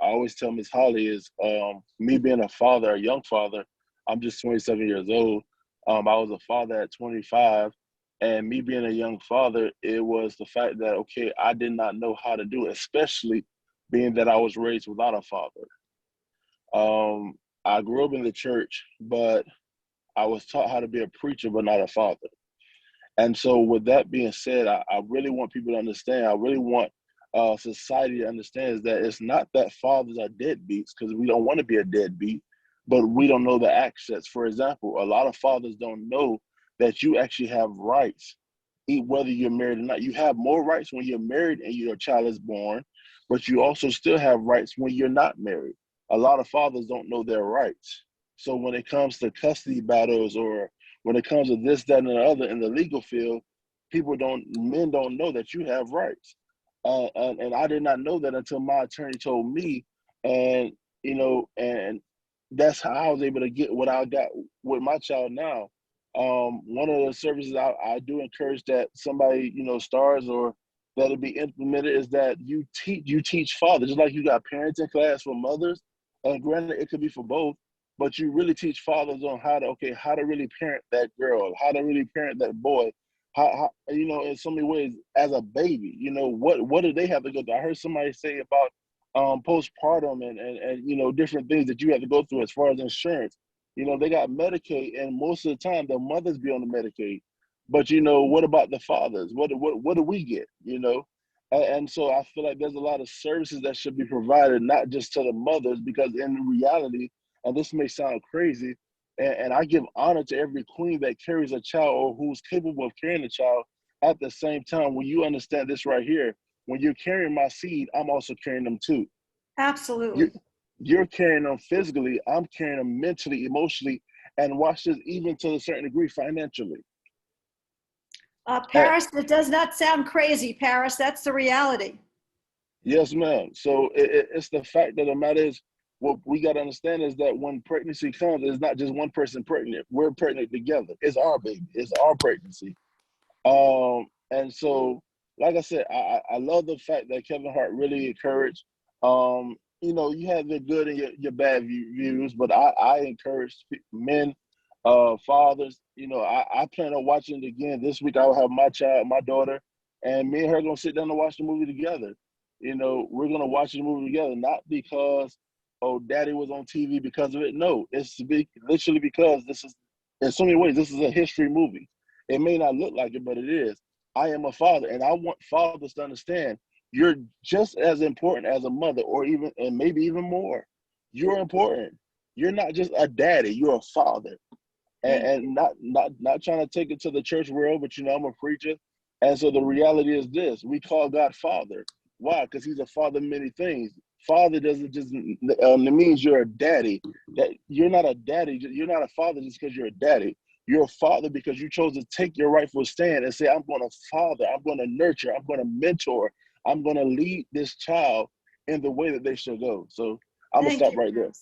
always tell Miss Holly is me being a father, a young father. I'm just 27 years old. I was a father at 25, and me being a young father, it was the fact that, okay, I did not know how to do it, especially being that I was raised without a father. I grew up in the church, but I was taught how to be a preacher, but not a father. And so with that being said, I really want people to understand, I really want society to understand is that it's not that fathers are deadbeats, because we don't want to be a deadbeat, but we don't know the access. For example, a lot of fathers don't know that you actually have rights, whether you're married or not. You have more rights when you're married and your child is born, but you also still have rights when you're not married. A lot of fathers don't know their rights. So when it comes to custody battles, or when it comes to this, that, and the other in the legal field, men don't know that you have rights. And I did not know that until my attorney told me. And, and that's how I was able to get what I got with my child now. One of the services I do encourage that somebody, starts or that'll be implemented is that you teach fathers, just like you got parenting class for mothers, and granted it could be for both, but you really teach fathers on how to really parent that girl, how to really parent that boy, how in so many ways as a baby, what do they have to go through? I heard somebody say about postpartum and different things that you have to go through as far as insurance. They got Medicaid, and most of the time the mothers be on the Medicaid. But what about the fathers? What do we get? And so I feel like there's a lot of services that should be provided, not just to the mothers, because in reality, and this may sound crazy, and I give honor to every queen that carries a child or who's capable of carrying a child. At the same time, when you understand this right here, when you're carrying my seed, I'm also carrying them too. Absolutely. You're carrying them physically, I'm carrying them mentally, emotionally, and watch this, even to a certain degree, financially. Paris, it does not sound crazy, Paris. That's the reality. Yes, ma'am. So it's the fact that the matter is, what we got to understand is that when pregnancy comes, it's not just one person pregnant. We're pregnant together. It's our baby. It's our pregnancy. And so, like I said, I love the fact that Kevin Hart really encouraged. You know, you have the good and your bad views, but I encourage men, fathers. You know, I plan on watching it again this week. I will have my child, my daughter, and me and her gonna sit down and watch the movie together. You know, we're gonna watch the movie together, not because, oh, daddy was on TV because of it. No, it's literally because this is, in so many ways, this is a history movie. It may not look like it, but it is. I am a father, and I want fathers to understand you're just as important as a mother, or even, and maybe even more. You're important. You're not just a daddy, you're a father. And not trying to take it to the church world, but you know, I'm a preacher. And so the reality is this: we call God Father. Why? Because He's a father of many things. Father doesn't just it means you're a daddy. That you're not a daddy. You're not a father just because you're a daddy. You're a father because you chose to take your rightful stand and say, I'm going to father, I'm going to nurture, I'm going to mentor, I'm going to lead this child in the way that they should go. So I'm going to stop right there.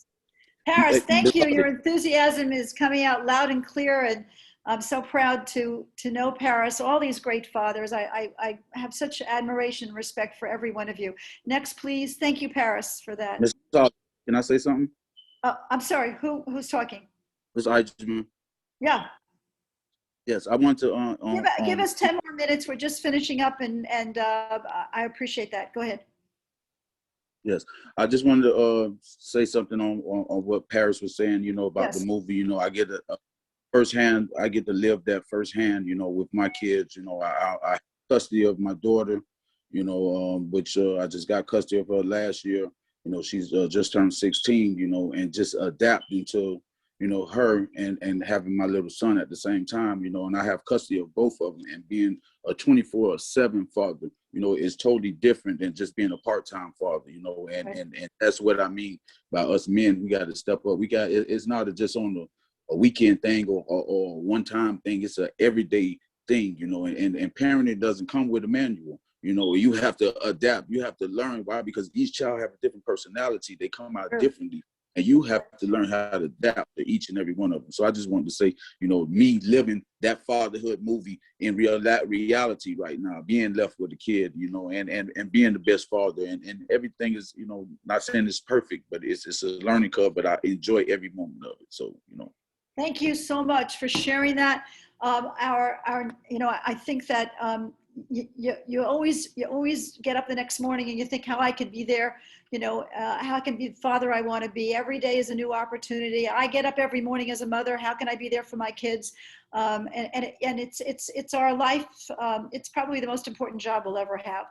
Paris, thank you. Your enthusiasm is coming out loud and clear, and I'm so proud to know Paris, all these great fathers. I have such admiration and respect for every one of you. Next, please. Thank you, Paris, for that. Mr. Todd, can I say something? I'm sorry, who's talking? Ms. Eichmann. Yeah. Yes, I want to. Give us 10 more minutes. We're just finishing up, and I appreciate that. Go ahead. Yes, I just wanted to say something on what Paris was saying, you know, about the movie. You know, I get a firsthand, I get to live that firsthand, you know, with my kids. You know, I have custody of my daughter, you know, which I just got custody of her last year. You know, she's just turned 16, you know, and just adapting to, you know, her and having my little son at the same time, you know, and I have custody of both of them, and being a 24/7 father, you know, is totally different than just being a part-time father, you know, and that's what I mean by us men. We got to step up. It's not just on a weekend thing or a one-time thing. It's a everyday thing, you know, and parenting doesn't come with a manual. You know, you have to adapt. You have to learn. Why? Because each child have a different personality. They come out differently. And you have to learn how to adapt to each and every one of them. So I just wanted to say, you know, me living that fatherhood movie in reality right now, being left with a kid, you know, and being the best father, and everything is, you know, not saying it's perfect, but it's a learning curve, but I enjoy every moment of it. So, you know. Thank you so much for sharing that. You know, I think that you always get up the next morning and you think how I could be there, you know, how I can be the father I want to be. Every day is a new opportunity. I get up every morning as a mother. How can I be there for my kids? And it's our life. It's probably the most important job we'll ever have.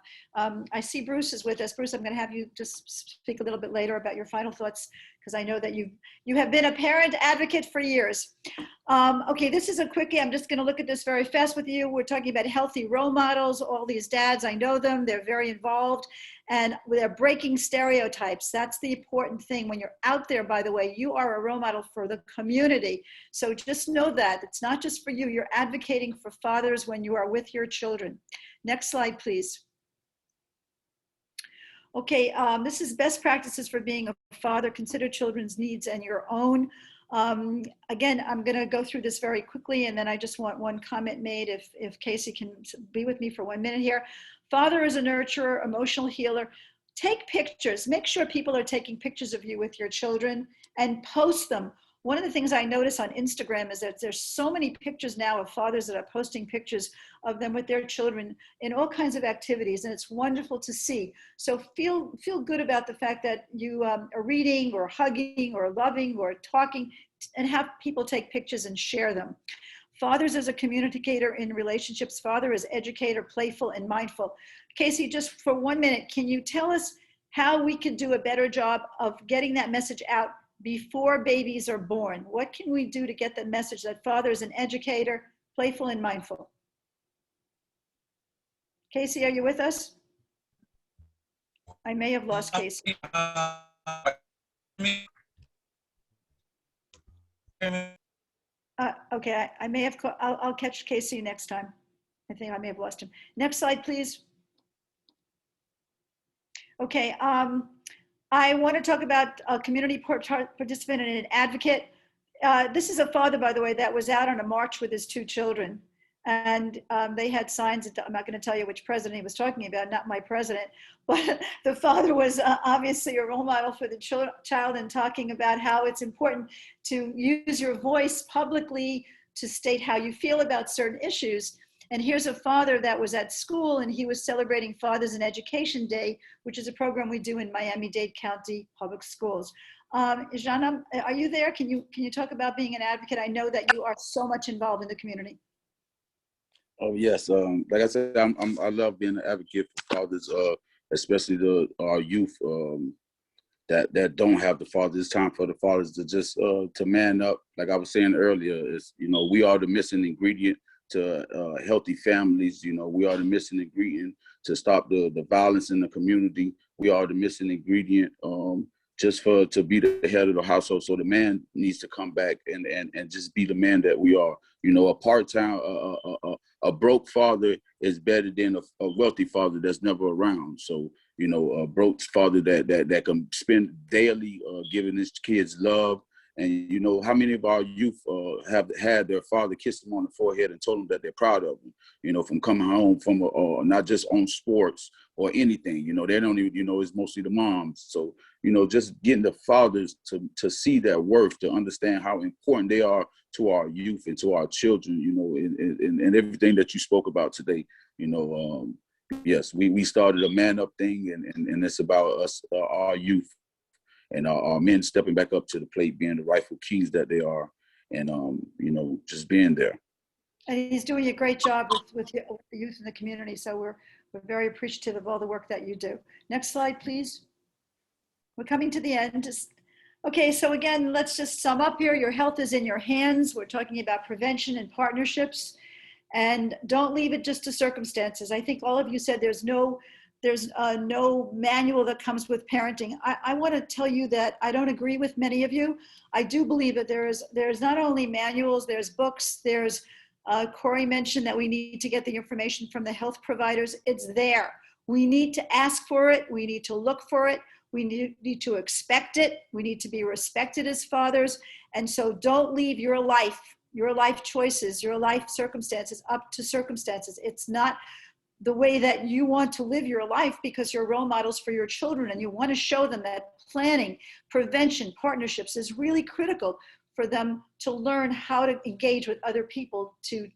I see Bruce is with us. Bruce, I'm going to have you just speak a little bit later about your final thoughts, because I know that you have been a parent advocate for years. Okay, this is a quickie. I'm just going to look at this very fast with you. We're talking about healthy role models. All these dads, I know them. They're very involved, and they're breaking stereotypes. That's the important thing. When you're out there, by the way, you are a role model for the community. So just know that it's not just for you. You're advocating for fathers when you are with your children. Next slide, please. Okay, this is best practices for being a father. Consider children's needs and your own. Again, I'm going to go through this very quickly, and then I just want one comment made, if Casey can be with me for 1 minute here. Father is a nurturer, emotional healer. Take pictures. Make sure people are taking pictures of you with your children and post them. One of the things I notice on Instagram is that there's so many pictures now of fathers that are posting pictures of them with their children in all kinds of activities, and it's wonderful to see. So feel good about the fact that you are reading or hugging or loving or talking, and have people take pictures and share them. Fathers as a communicator in relationships. Father is educator, playful, and mindful. Casey, just for 1 minute, can you tell us how we could do a better job of getting that message out before babies are born? What can we do to get the message that father is an educator, playful, and mindful? Casey, are you with us? I may have lost Casey. Okay, I may have, I'll catch Casey next time. I think I may have lost him. Next slide, please. Okay, I want to talk about a community participant and an advocate. This is a father, by the way, that was out on a march with his two children. And they had signs. I'm not going to tell you which president he was talking about, not my president, but the father was obviously a role model for the child and talking about how it's important to use your voice publicly to state how you feel about certain issues. And here's a father that was at school and he was celebrating Fathers in Education Day, which is a program we do in Miami-Dade County Public Schools. Jana, are you there? Can you talk about being an advocate? I know that you are so much involved in the community. Oh yes, like I said, I love being an advocate for fathers, especially our youth that don't have the fathers. It's time for the fathers to just to man up. Like I was saying earlier, is we are the missing ingredient to healthy families. We are the missing ingredient to stop the violence in the community. We are the missing ingredient just to be the head of the household. So the man needs to come back and just be the man that we are. A part-time, a broke father is better than a wealthy father that's never around. So, a broke father that can spend daily giving his kids love. And how many of our youth have had their father kiss them on the forehead and told them that they're proud of them, from coming home from not just on sports or anything, they don't even, it's mostly the moms. So, just getting the fathers to see their worth, to understand how important they are to our youth and to our children, and everything that you spoke about today, yes, we started a man up thing and it's about us, our youth. And our men stepping back up to the plate, being the rightful kings that they are, and just being there. And he's doing a great job with the youth in the community. So we're very appreciative of all the work that you do. Next slide, please. We're coming to the end. Okay, so again, let's just sum up here. Your health is in your hands. We're talking about prevention and partnerships, and don't leave it just to circumstances. I think all of you said there's no manual that comes with parenting. I want to tell you that I don't agree with many of you. I do believe that there's not only manuals, there's books, there's Corey mentioned that we need to get the information from the health providers. It's there. We need to ask for it. We need to look for it. We need to expect it. We need to be respected as fathers. And so don't leave your life choices, your life circumstances up to circumstances. It's not the way that you want to live your life because you're role models for your children and you want to show them that planning, prevention, partnerships is really critical for them to learn how to engage with other people, to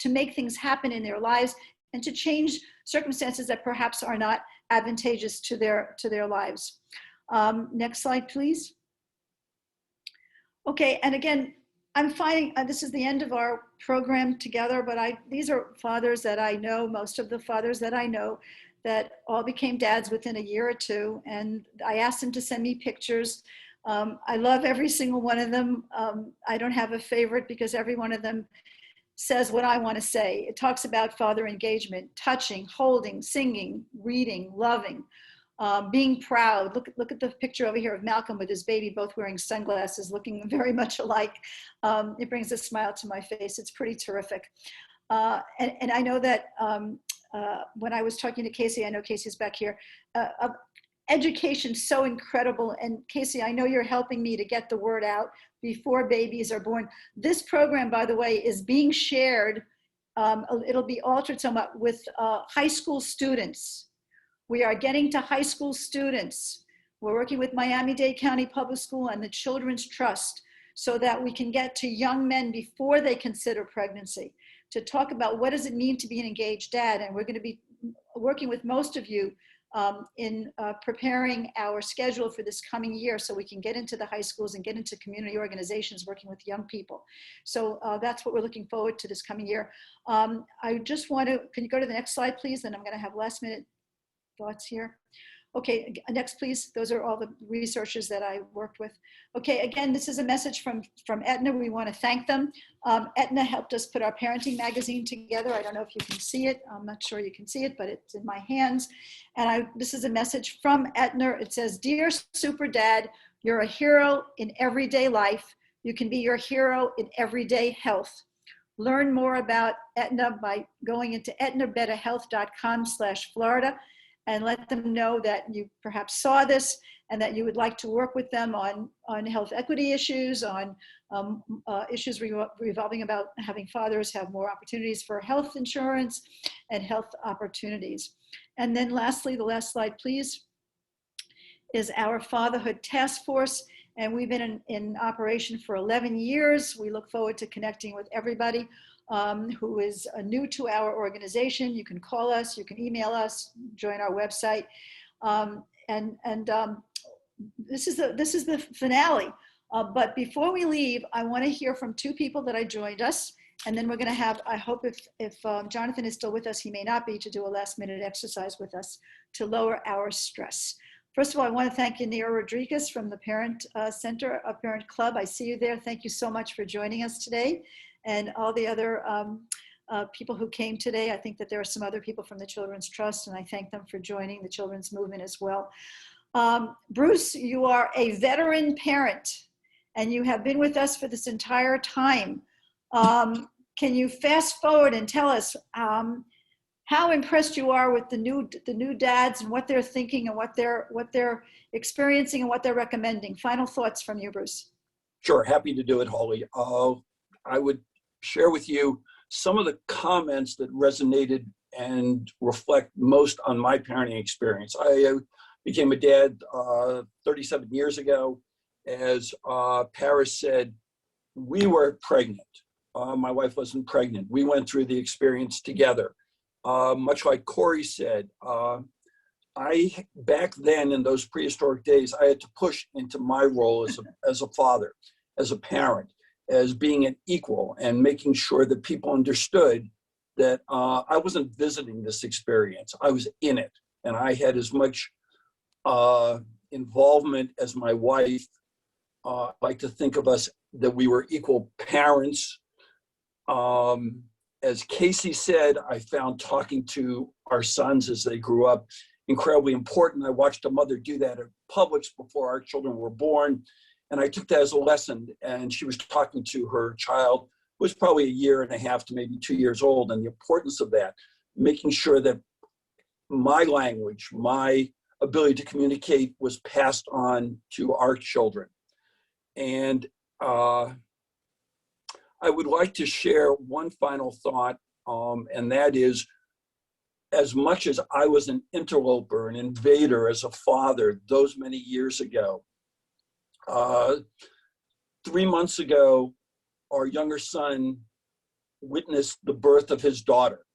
make things happen in their lives and to change circumstances that perhaps are not advantageous to their lives. Next slide, please. Okay, and again, I'm finding, this is the end of our program together, but these are fathers that I know, most of the fathers that I know, that all became dads within a year or two. And I asked them to send me pictures. I love every single one of them. I don't have a favorite because every one of them says what I want to say. It talks about father engagement, touching, holding, singing, reading, loving. Being proud. Look at the picture over here of Malcolm with his baby, both wearing sunglasses, looking very much alike. It brings a smile to my face. It's pretty terrific. And I know that when I was talking to Casey, I know Casey's back here, education's so incredible. And Casey, I know you're helping me to get the word out before babies are born. This program, by the way, is being shared. It'll be altered somewhat with high school students. We are getting to high school students. We're working with Miami-Dade County Public School and the Children's Trust so that we can get to young men before they consider pregnancy to talk about what does it mean to be an engaged dad. And we're going to be working with most of you in preparing our schedule for this coming year so we can get into the high schools and get into community organizations working with young people. So that's what we're looking forward to this coming year. I just want to, can you go to the next slide, please? Then I'm going to have last minute thoughts here. Okay, next please. Those are all the researchers that I worked with. Okay, again, this is a message from Aetna. We want to thank them. Aetna helped us put our parenting magazine together. I don't know if you can see it. I'm not sure you can see it, but it's in my hands. And this is a message from Aetna. It says, "Dear Super Dad, you're a hero in everyday life. You can be your hero in everyday health. Learn more about Aetna by going into aetnabetterhealth.com/Florida. And let them know that you perhaps saw this and that you would like to work with them on health equity issues, on issues revolving about having fathers have more opportunities for health insurance and health opportunities. And then lastly, the last slide, please, is our Fatherhood Task Force. And we've been in operation for 11 years. We look forward to connecting with everybody who is new to our organization. You can call us, you can email us, join our website. This is the finale. But before we leave, I want to hear from two people that joined us. And then we're going to have, I hope if Jonathan is still with us, he may not be, to do a last minute exercise with us to lower our stress. First of all, I want to thank Yanira Rodriguez from the Parent Center, Parent Club. I see you there. Thank you so much for joining us today. And all the other people who came today. I think that there are some other people from the Children's Trust, and I thank them for joining the children's movement as well. Bruce, you are a veteran parent, and you have been with us for this entire time. Can you fast forward and tell us how impressed you are with the new dads and what they're thinking and what they're experiencing and what they're recommending? Final thoughts from you, Bruce. Sure, happy to do it, Holly. I would share with you some of the comments that resonated and reflect most on my parenting experience. I became a dad 37 years ago. As Paris said, we were pregnant. My wife wasn't pregnant. We went through the experience together. Much like Corey said, back then in those prehistoric days, I had to push into my role as a father, as a parent, as being an equal, and making sure that people understood that I wasn't visiting this experience. I was in it, and I had as much involvement as my wife. I like to think of us that we were equal parents. As Casey said, I found talking to our sons as they grew up incredibly important. I watched a mother do that at Publix before our children were born, and I took that as a lesson. And she was talking to her child, who was probably 1.5 years to maybe 2 years old, and the importance of that, making sure that my language, my ability to communicate was passed on to our children. And I would like to share one final thought, and that is, as much as I was an interloper, an invader as a father those many years ago, 3 months ago, our younger son witnessed the birth of his daughter.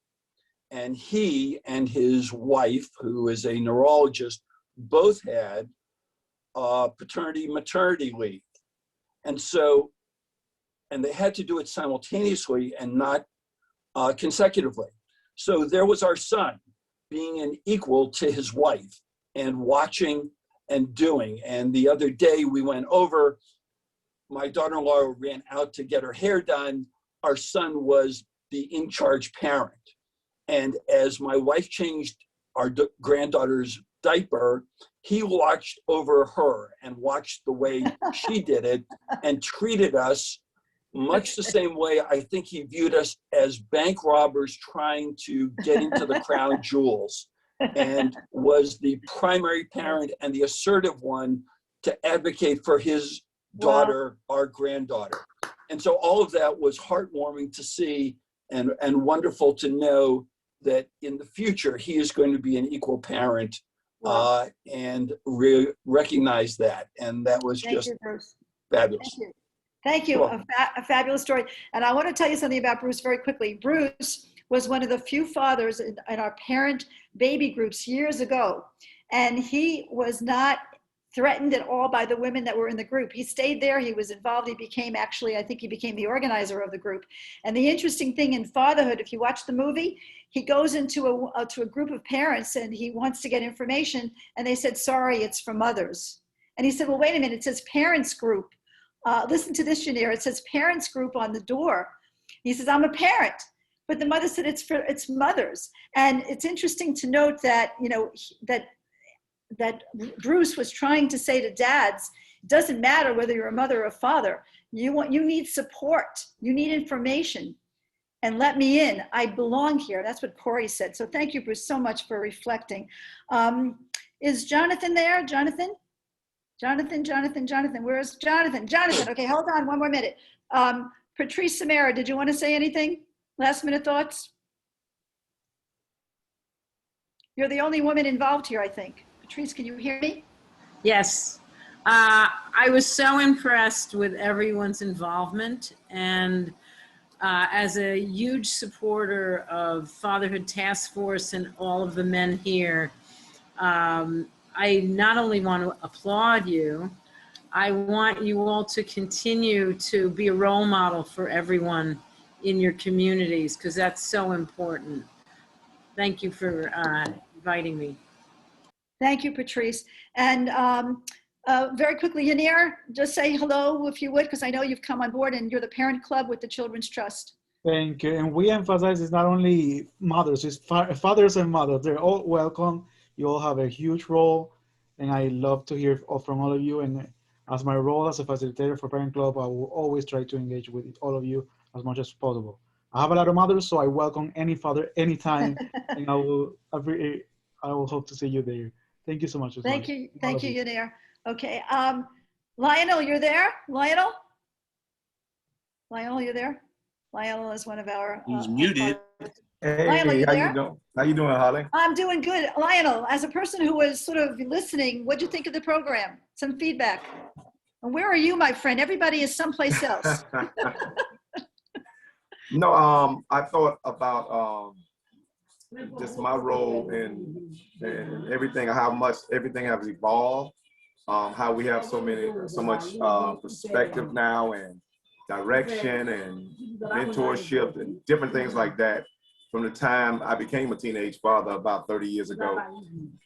And he and his wife, who is a neurologist, both had paternity-maternity leave. And they had to do it simultaneously and not consecutively. So there was our son being an equal to his wife and watching and doing. And the other day we went over, my daughter-in-law ran out to get her hair done. Our son was the in-charge parent. And as my wife changed our granddaughter's diaper, he watched over her and watched the way she did it and treated us much the same way I think he viewed us as bank robbers trying to get into the crown jewels, and was the primary parent and the assertive one to advocate for his daughter, wow, our granddaughter. And so all of that was heartwarming to see, and wonderful to know that in the future he is going to be an equal parent. Wow. And recognize that. And that was Thank just you, Bruce. Fabulous. Thank you. Thank you. A fabulous story. And I want to tell you something about Bruce very quickly. Bruce was one of the few fathers in our parent baby groups years ago. And he was not threatened at all by the women that were in the group. He stayed there. He was involved. He became I think he became the organizer of the group. And the interesting thing in Fatherhood, if you watch the movie, he goes into a group of parents and he wants to get information. And they said, sorry, it's for mothers. And he said, well, wait a minute. It says parents group. Listen to this, Janir. It says parents group on the door. He says, I'm a parent. But the mother said it's mothers. And it's interesting to note that, that Bruce was trying to say to dads, it doesn't matter whether you're a mother or a father. You need support. You need information. And let me in. I belong here. That's what Corey said. So thank you, Bruce, so much for reflecting. Is Jonathan there? Jonathan? Jonathan, Jonathan, Jonathan. Where's Jonathan? Jonathan. Okay, hold on one more minute. Patrice Samara, did you want to say anything? Last minute thoughts? You're the only woman involved here, I think. Patrice, can you hear me? Yes. I was so impressed with everyone's involvement, and as a huge supporter of Fatherhood Task Force and all of the men here, I not only want to applaud you, I want you all to continue to be a role model for everyone in your communities, because that's so important. Thank you for inviting me. Thank you, Patrice. And very quickly, Yanir, just say hello if you would, because I know you've come on board and you're the parent club with the Children's Trust. Thank you. And we emphasize it's not only mothers, it's fathers and mothers. They're all welcome. You all have a huge role. And I love to hear from all of you. And as my role as a facilitator for Parent Club, I will always try to engage with all of you as much as possible. I have a lot of mothers, so I welcome any father anytime. And I will hope to see you there. Thank you so much. Thank you, Yanir. Okay, Lionel, you're there? Lionel, you're there? Lionel is one of our. He's muted. Hey, Lionel, you how there? you doing? How you doing, Holly? I'm doing good. Lionel, as a person who was sort of listening, what'd you think of the program? Some feedback. And where are you, my friend? Everybody is someplace else. No, I thought about just my role and everything, how much everything has evolved, how we have so much perspective now and direction and mentorship and different things like that. From the time I became a teenage father about 30 years ago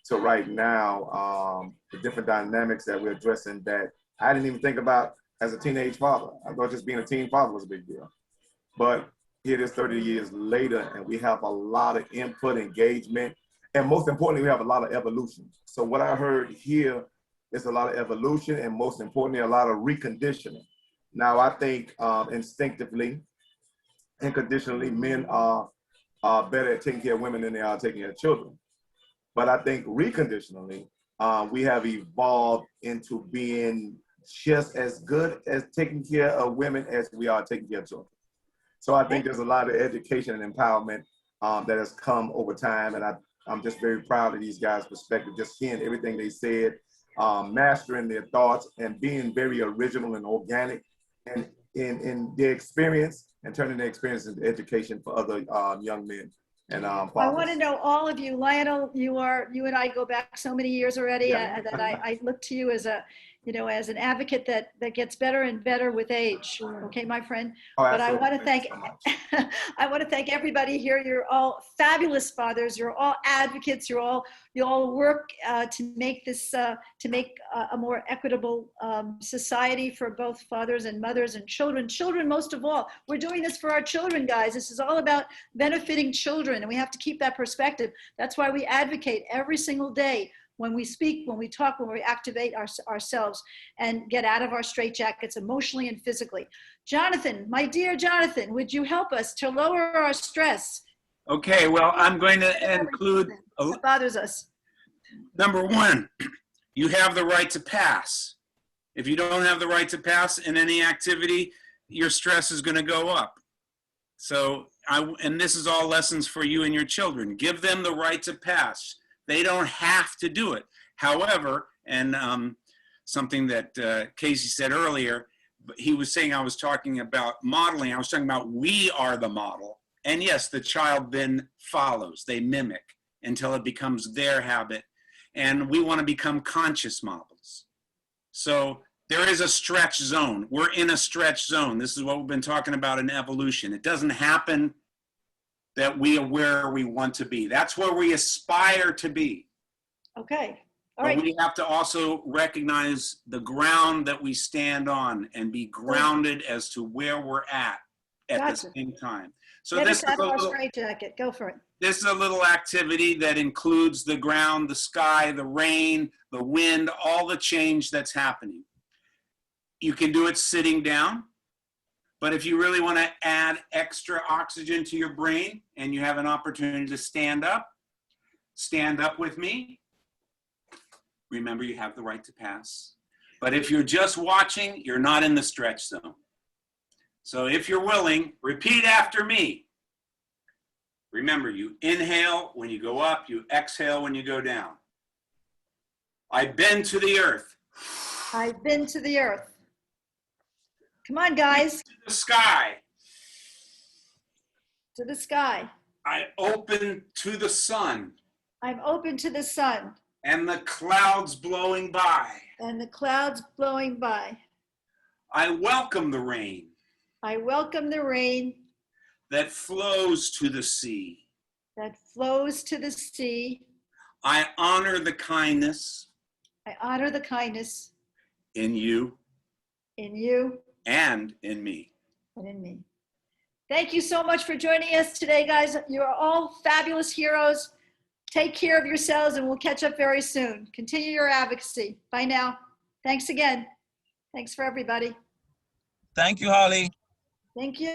to right now, the different dynamics that we're addressing that I didn't even think about as a teenage father. I thought just being a teen father was a big deal. But here it is 30 years later, and we have a lot of input, engagement, and most importantly, we have a lot of evolution. So what I heard here is a lot of evolution, and most importantly, a lot of reconditioning. Now, I think instinctively and conditionally, men are better at taking care of women than they are taking care of children. But I think reconditionally, we have evolved into being just as good as taking care of women as we are taking care of children. So I think there's a lot of education and empowerment that has come over time. And I'm just very proud of these guys' perspective, just hearing everything they said, mastering their thoughts and being very original and organic and in their experience and turning their experience into education for other young men. And I want to know all of you. Lionel, you and I go back so many years already. Yeah. That I look to you as as an advocate that gets better and better with age. Okay, my friend. Oh, but I want to thank thank I want to thank everybody here. You're all fabulous fathers. You're all advocates. You all work to make this a more equitable society for both fathers and mothers and children. Children most of all. We're doing this for our children, guys. This is all about benefiting children, and we have to keep that perspective. That's why we advocate every single day. When we speak, when we talk, when we activate ourselves and get out of our straitjackets emotionally and physically. Jonathan, my dear Jonathan, would you help us to lower our stress? Okay, well, I'm going to include. That bothers us. Number one, you have the right to pass. If you don't have the right to pass in any activity, your stress is going to go up. So, and this is all lessons for you and your children. Give them the right to pass. They don't have to do it. However, and something that Casey said earlier, he was saying I was talking about modeling. I was talking about we are the model. And yes, the child then follows. They mimic until it becomes their habit. And we want to become conscious models. So there is a stretch zone. We're in a stretch zone. This is what we've been talking about in evolution. It doesn't happen that we are where we want to be. That's where we aspire to be. Okay. All right. But we have to also recognize the ground that we stand on and be grounded as to where we're at Gotcha. the same time. So Get this us is, out of our straitjacket. Go for it. this is a little activity that includes the ground, the sky, the rain, the wind, all the change that's happening. You can do it sitting down. But if you really want to add extra oxygen to your brain and you have an opportunity to stand up with me. Remember, you have the right to pass. But if you're just watching, you're not in the stretch zone. So if you're willing, repeat after me. Remember, you inhale when you go up, you exhale when you go down. I've been to the earth. I've been to the earth. Come on, guys. To the sky. To the sky. I open to the sun. I'm open to the sun. And the clouds blowing by. And the clouds blowing by. I welcome the rain. I welcome the rain. That flows to the sea. That flows to the sea. I honor the kindness. I honor the kindness. In you. In you. And in me. And in me. Thank you so much for joining us today, guys. You are all fabulous heroes. Take care of yourselves, and we'll catch up very soon. Continue your advocacy. Bye now. Thanks again. Thanks for everybody. Thank you, Holly. Thank you.